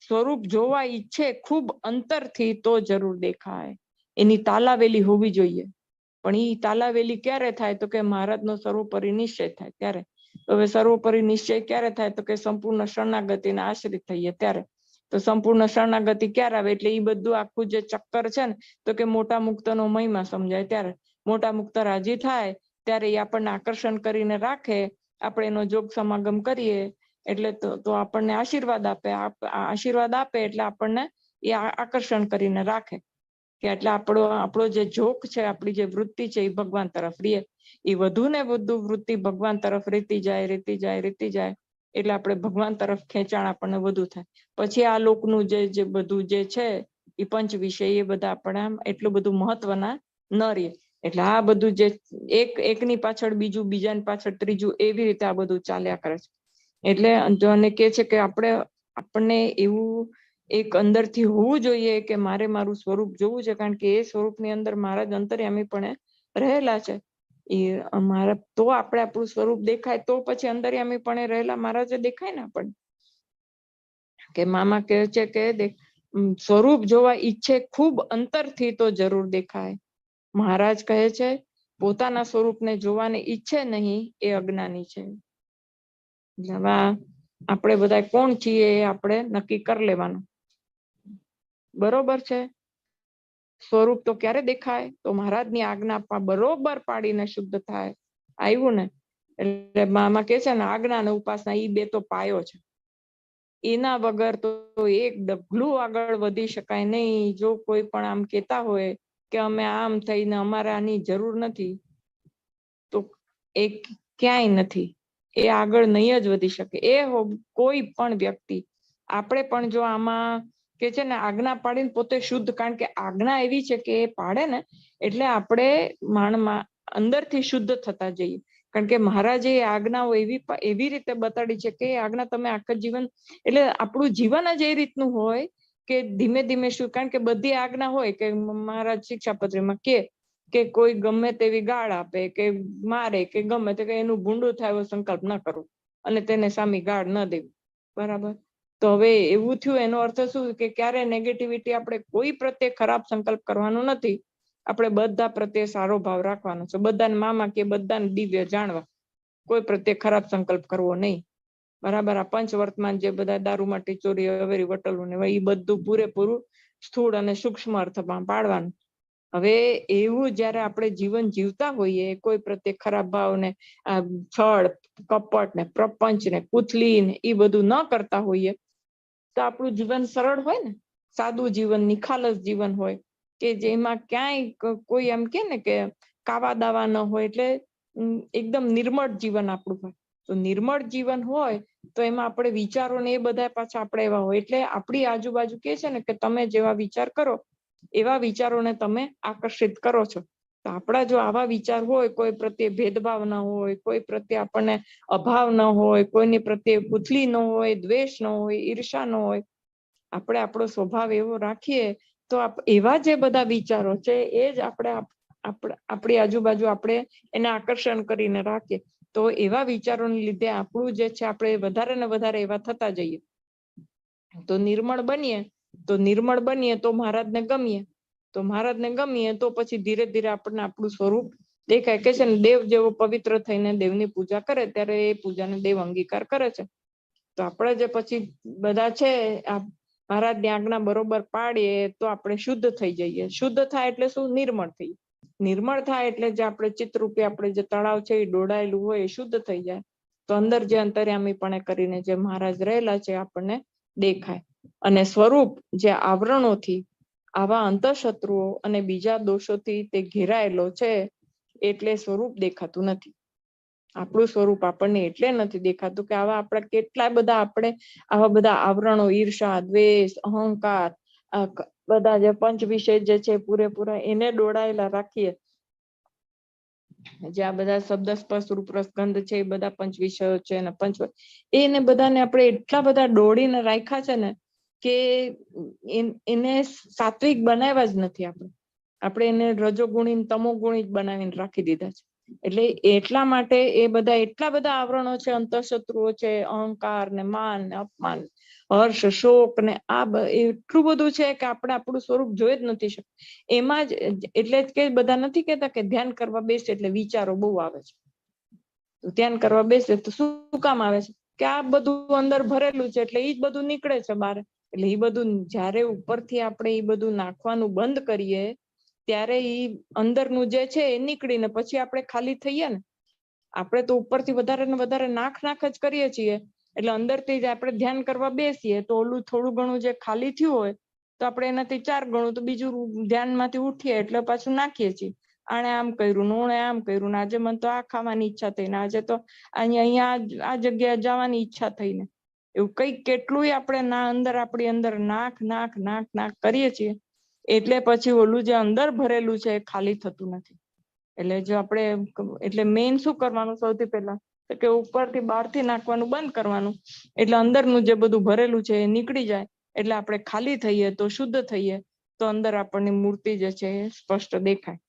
સ્વરૂપ જોવા ઈચ્છે ખૂબ અંતરથી તો જરૂર દેખાય. એની તાલાવેલી હોવી જોઈએ. પણ એ તાલાવેલી ક્યારે થાય? તો કે મહારાજનો સર્વોપરી નિશ્ચય થાય ત્યારે. હવે સર્વોપરી નિશ્ચય ક્યારે થાય? તો કે સંપૂર્ણ શરણાગતિને આશ્રિત થઈએ ત્યારે. તો સંપૂર્ણ શરણાગતિ ક્યારે આવે? એટલે એ બધું આખું જે ચક્કર છે ને, તો કે મોટા મુક્તનો મહિમા સમજાય ત્યારે. મોટા મુક્ત રાજી થાય ત્યારે એ આપણને આકર્ષણ કરીને રાખે, આપણે એનો જોગ સમાગમ કરીએ એટલે તો આપણને આશીર્વાદ આપે. આશીર્વાદ આપે એટલે આપણને એ આકર્ષણ કરીને રાખે કે એટલે આપણો જે જોગ છે, આપણી જે વૃત્તિ છે એ ભગવાન તરફ રહે. એ વધુ ને વધુ વૃત્તિ ભગવાન તરફ રીતી જાય એટલે આપણે ભગવાન તરફ ખેંચાણ આપણને વધુ થાય. પછી આ લોકનું જે બધું જે છે એ પંચ વિષય એ બધા આપણે આમ એટલું બધું મહત્વના ન રહે. એટલે આ બધું જે એકની પાછળ બીજું, બીજાની પાછળ ત્રીજું, એવી રીતે આ બધું ચાલ્યા કરે છે. એટલે અને કે છે કે આપણને એવું એક અંદરથી હોવું જોઈએ કે મારે મારું સ્વરૂપ જોવું છે, કારણ કે એ સ્વરૂપની અંદર મારા જ અંતર્યામી પણ રહેલા છે. એ અમારા તો આપણે આપણું સ્વરૂપ દેખાય તો પછી અંતર્યામી પણ રહેલા મહારાજ દેખાય ને આપણને. કે મામા કહે છે કે સ્વરૂપ જોવા ઈચ્છે ખૂબ અંતરથી તો જરૂર દેખાય. મહારાજ કહે છે પોતાના સ્વરૂપને જોવાને ઈચ્છે નહીં એ અજ્ઞાની છે. હવે આપણે બધા કોણ છીએ એ આપણે નક્કી કરી લેવાનું. બરોબર છે. સ્વરૂપ તો ક્યારે દેખાય? તો મહારાજની આજ્ઞા બરોબર પાડીને શુદ્ધ થાય. આવ્યું ને? એટલે આમાં કે છે ને આજ્ઞા અને ઉપાસના એ બે તો પાયો છે. એના વગર તો એક ડગલું આગળ વધી શકાય નહીં. જો કોઈ પણ આમ કેતા હોય કે અમે આમ થઈને અમારે આની જરૂર નથી, તો એ ક્યાંય નથી. એ આગળ નહીં જ વધી શકે. એ કોઈ પણ વ્યક્તિ. આપણે પણ જો આમાં કે છે ને આજ્ઞા પાડીને પોતે શુદ્ધ, કારણ કે આજ્ઞા એવી છે કે એ પાડે ને એટલે આપણે અંદરથી શુદ્ધ થતા જઈએ. કારણ કે મહારાજે એ આજ્ઞાઓ એવી રીતે બતાડી છે કે આજ્ઞા તમે આખા જીવન, એટલે આપણું જીવન જ એ રીતનું હોય કે ધીમે ધીમે શું, કારણ કે બધી આજ્ઞા હોય કે મહારાજ શિક્ષાપત્રીમાં કે કોઈ ગમે તેવી ગાળ આપે કે મારે કે ગમે તે એનું ભૂંડું થાય એવો સંકલ્પ ન કરવો અને તેને સામી ગાળ ન દેવી. બરાબર? તો હવે એવું થયું, એનો અર્થ શું કે ક્યારે નેગેટિવિટી, આપણે કોઈ પ્રત્યે ખરાબ સંકલ્પ કરવાનો નથી. આપણે બધા પ્રત્યે સારો ભાવ રાખવાનો છે. બધાને મામા કે બધાને દિવ્ય જાણવા, કોઈ પ્રત્યે ખરાબ સંકલ્પ કરવો નહીં. બરાબર? આ પંચવર્તમાન જે બધા દારૂમાં ટીચોરી અવેરી વટલવું ને એ બધું પૂરેપૂરું સ્થૂળ અને સૂક્ષ્મ અર્થમાં પાડવાનું. હવે એવું જયારે આપણે જીવન જીવતા હોઈએ, કોઈ પ્રત્યે ખરાબ ભાવ ને છળ કપટ ને પ્રપંચ ને કુથલી ને એ બધું ન કરતા હોઈએ તો આપણું જીવન સરળ હોય ને, સાદું જીવન, નિખાલસ જીવન હોય કે જેમાં ક્યાંય કોઈ એમ કે ને કે કાવા દાવા ન હોય, એટલે એકદમ નિર્મળ જીવન આપણું હોય. તો નિર્મળ જીવન હોય તો એમાં આપણે વિચારો ને એ બધા પાછા આપણે એવા હોય. એટલે આપણી આજુબાજુ કે છે ને કે તમે જેવા વિચાર કરો એવા વિચારોને તમે આકર્ષિત કરો છો. તો આપણા જો આવા વિચાર હોય, કોઈ પ્રત્યે ભેદભાવ ન હોય, કોઈ પ્રત્યે આપણને અભાવ ન હોય, કોઈની પ્રત્યે કુથલી ન હોય, દ્વેષ ન હોય, ઈર્ષા ન હોય, આપણે આપણો સ્વભાવ એવો રાખીએ તો એવા જે બધા વિચારો છે એ જ આપણી આજુબાજુ આપણે એને આકર્ષણ કરીને રાખીએ. તો એવા વિચારોને લીધે આપણું જે છે આપણે વધારે ને વધારે એવા થતા જઈએ. તો નિર્મળ બનીએ તો મહારાજને ગમીએ. તો મહારાજને ગમીએ તો પછી ધીરે ધીરે આપણને આપણું સ્વરૂપ દેખાય. કે છે ને દેવ જેવો પવિત્ર થઈને દેવની પૂજા કરે ત્યારે એ પૂજાને દેવ અંગીકાર કરે છે. તો આપણે જે પછી બધા છે મહારાજની આજ્ઞા બરોબર પાડીએ તો આપણે શુદ્ધ થઈ જઈએ. શુદ્ધ થાય એટલે શું? નિર્મળ થઈ. નિર્મળ થાય એટલે જે આપણે ચિત્તરૂપી આપણે જે તળાવ છે એ ડોડાયેલું હોય એ શુદ્ધ થઈ જાય. તો અંદર જે અંતર્યામીપણે કરીને જે મહારાજ રહેલા છે આપણને દેખાય. અને સ્વરૂપ જે આવરણોથી, આવા અંતઃશત્રુઓ અને બીજા દોષોથી તે ઘેરાયેલો છે એટલે સ્વરૂપ દેખાતું નથી. આપણું સ્વરૂપ આપણને એટલે નથી દેખાતું કે આવા આપણા કેટલા બધા આવા બધા આવરણો, ઈર્ષા, દ્વેષ, અહંકાર, બધા જે પંચ વિષય જે છે પૂરેપૂરા એને ડોળાયેલા રાખીએ. જે આ બધા શબ્દ સ્પર્શ રૂપ રસ ગંધ છે એ બધા પંચ વિષયો છે અને એને બધાને આપણે એટલા બધા દોડીને રાખ્યા છે ને કે એને સાત્વિક બનાવ્યા જ નથી. આપણે એને રજોગુણી તમોગુણી જ બનાવીને રાખી દીધા છે. એટલે એટલા માટે એ બધા એટલા બધા આવરણો છે, અંતઃશત્રુઓ છે, અહંકાર ને માન ને અપમાન, હર્ષ, શોક ને એટલું બધું છે કે આપણે આપણું સ્વરૂપ જોઈ જ નથી શકતા. એમાં જ એટલે જ કે બધા નથી કેતા કે ધ્યાન કરવા બેસે એટલે વિચારો બહુ આવે છે. ધ્યાન કરવા બેસે તો શું કામ આવે છે? કે આ બધું અંદર ભરેલું છે એટલે એ જ બધું નીકળે છે બહાર. એટલે એ બધું જયારે ઉપરથી આપણે એ બધું નાખવાનું બંધ કરીએ ત્યારે એ અંદરનું જે છે એ નીકળીને પછી આપણે ખાલી થઈએ ને. આપણે તો ઉપરથી વધારે ને વધારે નાખ જ કરીએ છીએ. એટલે અંદરથી જ આપણે ધ્યાન કરવા બેસીએ તો ઓલું થોડું ઘણું જે ખાલી થયું હોય તો આપણે એનાથી 4 ગણું તો બીજું ધ્યાનમાંથી ઉઠીએ એટલે પાછું નાખીએ છીએ. આણે આમ કર્યું, ઓણે આમ કર્યું, ને આજે મને તો આ ખાવાની ઈચ્છા થઈ, ને આજે તો અહીંયા આ જગ્યાએ જવાની ઈચ્છા થઈને, એવું કઈક કેટલું આપણે આપણી અંદર નાખ કરીએ છીએ. એટલે પછી ઓલું જે અંદર ભરેલું છે એ ખાલી થતું નથી. એટલે જો આપણે એટલે મેઇન શું કરવાનું સૌથી પહેલા કે ઉપરથી બહારથી નાખવાનું બંધ કરવાનું. એટલે અંદરનું જે બધું ભરેલું છે એ નીકળી જાય. એટલે આપણે ખાલી થઈએ તો શુદ્ધ થઈએ તો અંદર આપણની મૂર્તિ જે છે એ સ્પષ્ટ દેખાય.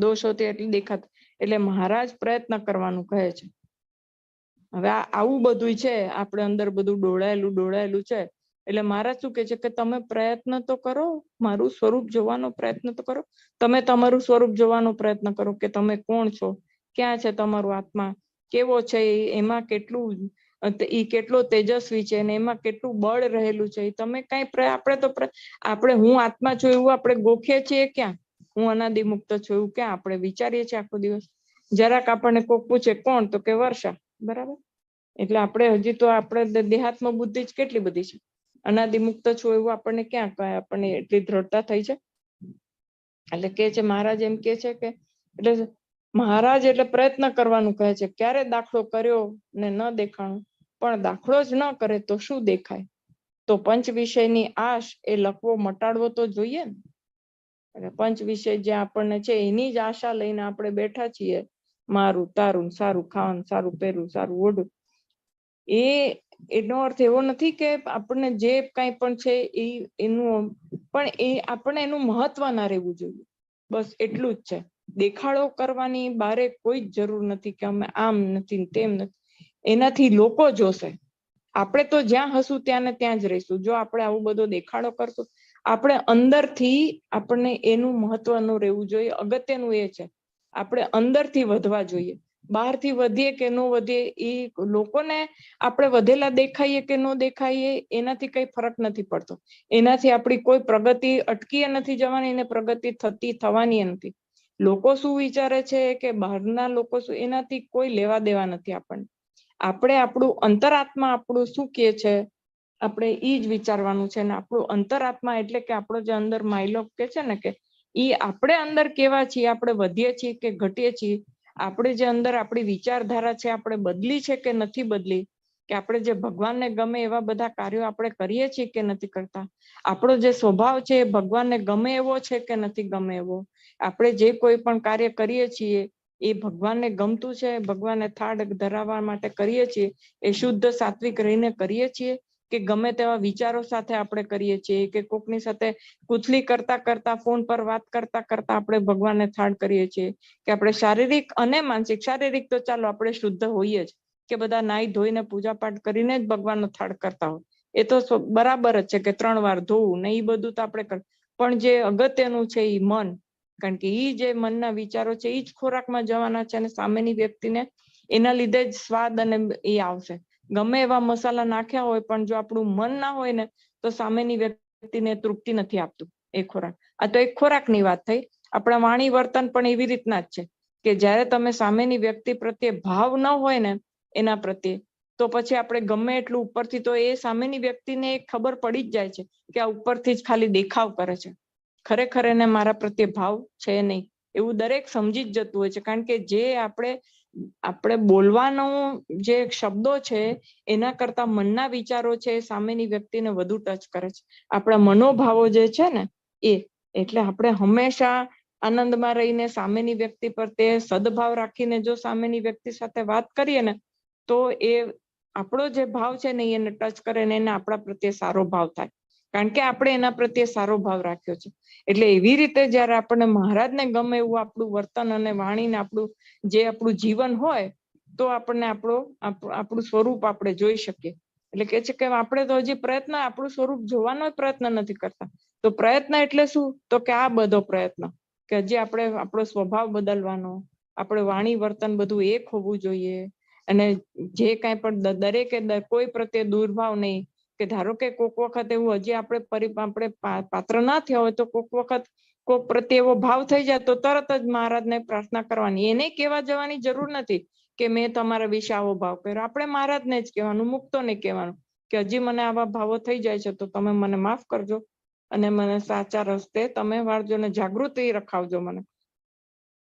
દોષોથી એટલે દેખાતા. એટલે મહારાજ પ્રયત્ન કરવાનું કહે છે. હવે આવું બધું છે આપણે અંદર બધું ડોળાયેલું છે એટલે મહારાજ શું કે છે કે તમે પ્રયત્ન તો કરો, મારું સ્વરૂપ જોવાનો પ્રયત્ન તો કરો. તમે તમારું સ્વરૂપ જોવાનો પ્રયત્ન કરો કે તમે કોણ છો, ક્યાં છે તમારું આત્મા, કેવો છે, એમાં કેટલું કેટલો તેજસ્વી છે અને એમાં કેટલું બળ રહેલું છે. તમે કઈ આપણે હું આત્મા છું એવું આપણે ગોખીએ છીએ ક્યાં? હું અનાદિ મુક્ત છું એવું ક્યાં આપણે વિચારીએ છીએ આખો દિવસ? જરાક આપણને કોક પૂછે કોણ, તો કે વર્ષા, બરાબર. એટલે આપણે હજી તો આપણે દેહાત્મ બુદ્ધિ જ કેટલી બધી છે. અનાદિ મુક્ત છું એવું આપણને ક્યાં આપણને એટલી દ્રઢતા થઈ છે? એટલે કે છે મહારાજ એમ કે છે કે એટલે મહારાજ એટલે પ્રયત્ન કરવાનું કહે છે. ક્યારે દાખલો કર્યો ને ન દેખાણું, પણ દાખલો જ ન કરે તો શું દેખાય? તો પંચ વિષયની આશ એ લખવો મટાડવો તો જોઈએ ને. એટલે પંચ વિષય જે આપણને છે એની જ આશા લઈને આપણે બેઠા છીએ. મારું, તારું, સારું ખાવાનું, સારું પહેરવું, સારું ઓઢવું. એનો અર્થ એવો નથી કે આપણને જે કાંઈ પણ છે એનું પણ આપણને એનું મહત્વ ના રહેવું જોઈએ. બસ એટલું જ છે. દેખાડો કરવાની બારે કોઈ જ જરૂર નથી કે અમે આમ નથી તેમ નથી. એનાથી લોકો જોશે. આપણે તો જ્યાં હશું ત્યાં ને ત્યાં જ રહીશું. જો આપણે આવું બધો દેખાડો કરશું, આપણે અંદરથી આપણને એનું મહત્વનું રહેવું જોઈએ. અગત્યનું એ છે આપણે અંદરથી વધવા જોઈએ. બહારથી વધીએ કે ન વધીએ એ લોકોને આપણે વધેલા દેખાઈએ કે ન દેખાઈએ એનાથી કઈ ફરક નથી પડતો. એનાથી આપણી કોઈ પ્રગતિ અટકી નથી જવાની ને પ્રગતિ થવાની નથી. લોકો શું વિચારે છે કે બહારના લોકો શું, એનાથી કોઈ લેવા દેવા નથી આપણને. આપણે આપણું અંતરાત્મા આપણું શું કહે છે આપણે એ જ વિચારવાનું છે. ને આપણું અંતરાત્મા એટલે કે આપણો જે અંદર માયલો કે છે ને કે એ આપણે અંદર કેવા છીએ, આપણે વધીએ છીએ કે ઘટીએ છીએ, આપણે જે અંદર આપણી વિચારધારા છે આપણે બદલી છે કે નથી બદલી, કે આપણે જે ભગવાનને ગમે એવા બધા કાર્યો આપણે કરીએ છીએ કે નથી કરતા, આપણો જે સ્વભાવ છે એ ભગવાનને ગમે એવો છે કે નથી ગમે એવો, આપણે જે કોઈ પણ કાર્ય કરીએ છીએ એ ભગવાનને ગમતું છે, ભગવાનને થાળ ધરાવવા માટે કરીએ છીએ, એ શુદ્ધ સાત્વિક રહીને કરીએ છીએ કે ગમે તેવા વિચારો સાથે આપણે કરીએ છીએ, કે કોકની સાથે કુથલી કરતા કરતા ફોન પર વાત કરતા કરતા આપણે ભગવાનને થાળ કરીએ છીએ, કે આપણે શારીરિક અને માનસિક, શારીરિક તો ચાલો આપણે શુદ્ધ હોઈએ જ, કે બધા નાઈ ધોઈને પૂજા પાઠ કરીને જ ભગવાનનો થાળ કરતા હોય, એ તો બરાબર જ છે કે 3 વાર ધોવું ને એ બધું તો આપણે પણ જે અગત્યનું છે એ મન, કારણ કે એ જે મનના વિચારો છે એ જ ખોરાકમાં જવાના છે અને સામેની વ્યક્તિને એના લીધે જ સ્વાદ અને એ આવશે. ગમે એવા મસાલા નાખ્યા હોય પણ જો આપણું મન ના હોય ને તો સામેની વ્યક્તિને તૃપ્તિ નથી આપતું એ ખોરાક. આ તો એક ખોરાકની વાત થઈ. આપણા વાણી વર્તન પણ એવી રીતના જ છે કે જ્યારે તમે સામેની વ્યક્તિ પ્રત્યે ભાવ ન હોય ને એના પ્રત્યે, તો પછી આપણે ગમે એટલું ઉપરથી, તો એ સામેની વ્યક્તિને ખબર પડી જ જાય છે કે આ ઉપરથી જ ખાલી દેખાવ કરે છે, ખરેખર એને મારા પ્રત્યે ભાવ છે નહીં, એવું દરેક સમજી જ જતું હોય છે. કારણ કે જે આપણે બોલવાનો જે શબ્દો છે એના કરતા મનના વિચારો છે એ સામેની વ્યક્તિને વધુ ટચ કરે છે. આપણા મનોભાવો જે છે ને એટલે આપણે હંમેશા આનંદમાં રહીને સામેની વ્યક્તિ પર તે સદભાવ રાખીને જો સામેની વ્યક્તિ સાથે વાત કરીએ ને તો એ આપણો જે ભાવ છે ને એને ટચ કરે ને એને આપણા પ્રત્યે સારો ભાવ થાય, કારણ કે આપણે એના પ્રત્યે સારો ભાવ રાખ્યો છે. એટલે એવી રીતે જયારે આપણને મહારાજને ગમે એવું આપણું વર્તન અને વાણીને આપણું જીવન હોય તો આપણને આપણું સ્વરૂપ આપણે જોઈ શકીએ. એટલે કે છે કે આપણે તો હજી પ્રયત્ન આપણું સ્વરૂપ જોવાનો પ્રયત્ન નથી કરતા. તો પ્રયત્ન એટલે શું? તો કે આ બધો પ્રયત્ન કે હજી આપણે આપણો સ્વભાવ બદલવાનો, આપણે વાણી વર્તન બધું એક હોવું જોઈએ, અને જે કાંઈ પણ દરેકે કોઈ પ્રત્યે દુર્ભાવ નહીં, કે ધારો કે કોક વખત એવું હજી આપણે પાત્ર ના થયા હોય તો કોક વખત કોક પ્રત્યે એવો ભાવ થઈ જાય તો તરત જ મહારાજને પ્રાર્થના કરવાની. એને કહેવા જવાની જરૂર નથી કે મેં તમારા વિશે આવો ભાવ કર્યો. આપણે મહારાજને જ કહેવાનું, મુક્તોને કહેવાનું કે હજી મને આવા ભાવો થઈ જાય છે તો તમે મને માફ કરજો અને મને સાચા રસ્તે તમે વાળજો ને જાગૃતિ રખાવજો મને.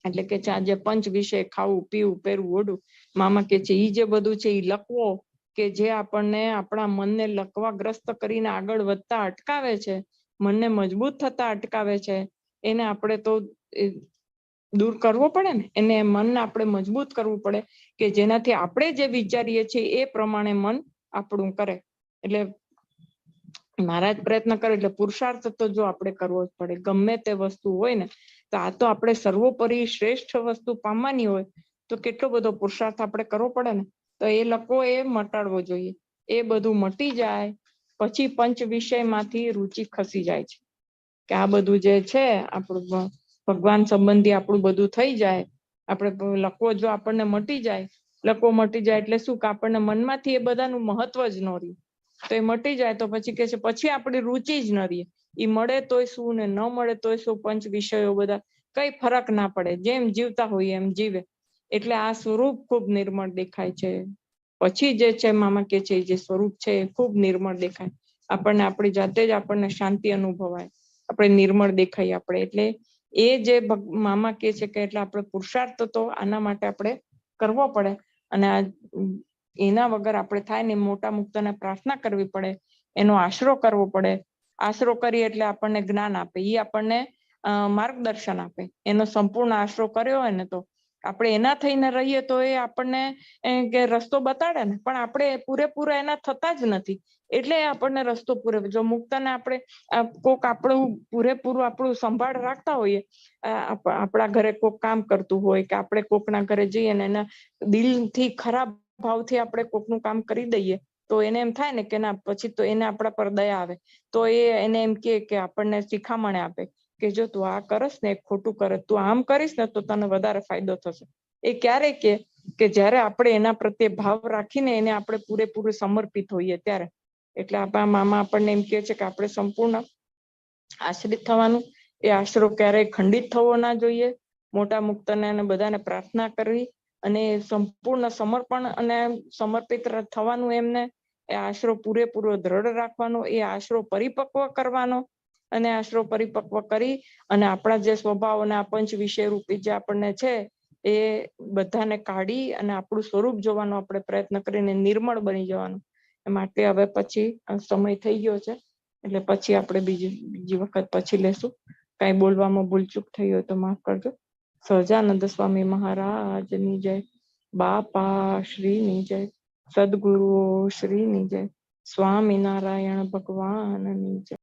એટલે કે આજે પંચ વિષય ખાવું, પીવું, પહેરવું, ઓઢવું, મામા કે છે એ જે બધું છે એ લખવો કે જે આપણને આપણા મનને લકવાગ્રસ્ત કરીને આગળ વધતા અટકાવે છે, મનને મજબૂત થતા અટકાવે છે, એને આપણે તો દૂર કરવો પડે ને, એને મનને આપણે મજબૂત કરવું પડે કે જેનાથી આપણે જે વિચારીએ છીએ એ પ્રમાણે મન આપણું કરે. એટલે મહારાજ પ્રયત્ન કરે એટલે પુરુષાર્થ તો જો આપણે કરવો જ પડે. ગમે તે વસ્તુ હોય ને તો આ તો આપણે સર્વોપરી શ્રેષ્ઠ વસ્તુ પામવાની હોય તો કેટલો બધો પુરુષાર્થ આપણે કરવો પડે ને. તો એ લખવો એ મટાડવો જોઈએ. એ બધું મટી જાય પછી પંચ વિષયમાંથી રુચિ ખસી જાય છે કે આ બધું જે છે આપણું ભગવાન સંબંધી આપણું બધું થઈ જાય, આપણે લકવો જો આપણને મટી જાય, લકવો મટી જાય એટલે શું કે આપણને મનમાંથી એ બધાનું મહત્વ જ ન રહે, તો એ મટી જાય તો પછી કે છે પછી આપણી રુચિ જ ન રહે, એ મળે તોય શું ને ન મળે તોય શું, પંચ વિષયો બધા કઈ ફરક ના પડે, જેમ જીવતા હોય એમ જીવે, એટલે આ સ્વરૂપ ખૂબ નિર્મળ દેખાય છે. પછી જે છે મામા કે છે જે સ્વરૂપ છે એ ખૂબ નિર્મળ દેખાય, આપણને આપણી જાતે જ આપણને શાંતિ અનુભવાય, આપણે નિર્મળ દેખાય આપણે, એટલે એ જે મામા કે છે કે એટલે આપણે પુરુષાર્થ તો આના માટે આપણે કરવો પડે, અને એના વગર આપણે થાય ને મોટા મુક્તને પ્રાર્થના કરવી પડે, એનો આશરો કરવો પડે, આશરો કરી એટલે આપણને જ્ઞાન આપે, એ આપણને માર્ગદર્શન આપે, એનો સંપૂર્ણ આશરો કર્યો હોય ને તો આપણે એના થઈને રહીએ તો એ આપણને કે રસ્તો બતાડે ને, પણ આપણે પૂરેપૂરા એના થતા જ નથી, એટલે આપણને રસ્તો પૂરે, જો મુક્તને આપણે કોક આપણું પૂરેપૂરું આપણું સંભાળ રાખતા હોઈએ, આપણા ઘરે કોક કામ કરતું હોય કે આપણે કોકના ઘરે જઈએ ને એના દિલથી ખરાબ ભાવથી આપણે કોકનું કામ કરી દઈએ, તો એને એમ થાય ને કે ના પછી તો એને આપણા પર દયા આવે, તો એને એમ કે આપણને શિખામણ આપે કે જો તું આ કરસ ને ખોટું કરે, તું આમ કરીશ ને તો તને વધારે ફાયદો થશે. એ ક્યારે કે જ્યારે આપણે એના પ્રત્યે ભાવ રાખીને એને આપણે પૂરેપૂરું સમર્પિત હોઈએ ત્યારે. એટલે આપણા મામા આપણને એમ કહે છે કે આપણે સંપૂર્ણ આશ્રિત થવાનું, એ આશરો ક્યારેય ખંડિત થવો ના જોઈએ, મોટા મુક્તને અને બધાને પ્રાર્થના કરવી અને સંપૂર્ણ સમર્પણ અને સમર્પિત થવાનું, એમને એ આશરો પૂરેપૂરો દ્રઢ રાખવાનો, એ આશરો પરિપક્વ કરવાનો, અને આશરો પરિપક્વ કરી અને આપણા જે સ્વભાવ અને આ પંચ વિષય રૂપી જે આપણને છે એ બધાને કાઢી અને આપણું સ્વરૂપ જોવાનો આપણે પ્રયત્ન કરીને નિર્મળ બની જવાનું. એ માટે હવે પછી સમય થઈ ગયો છે, એટલે પછી આપણે બીજી વખત પછી લેશું. કાંઈ બોલવામાં ભૂલચૂક થઈ હોય તો માફ કરજો. સહજાનંદ સ્વામી મહારાજની જય, બાપા શ્રીની જય, સદગુરુ શ્રીની જય, સ્વામિનારાયણ ભગવાનની જય.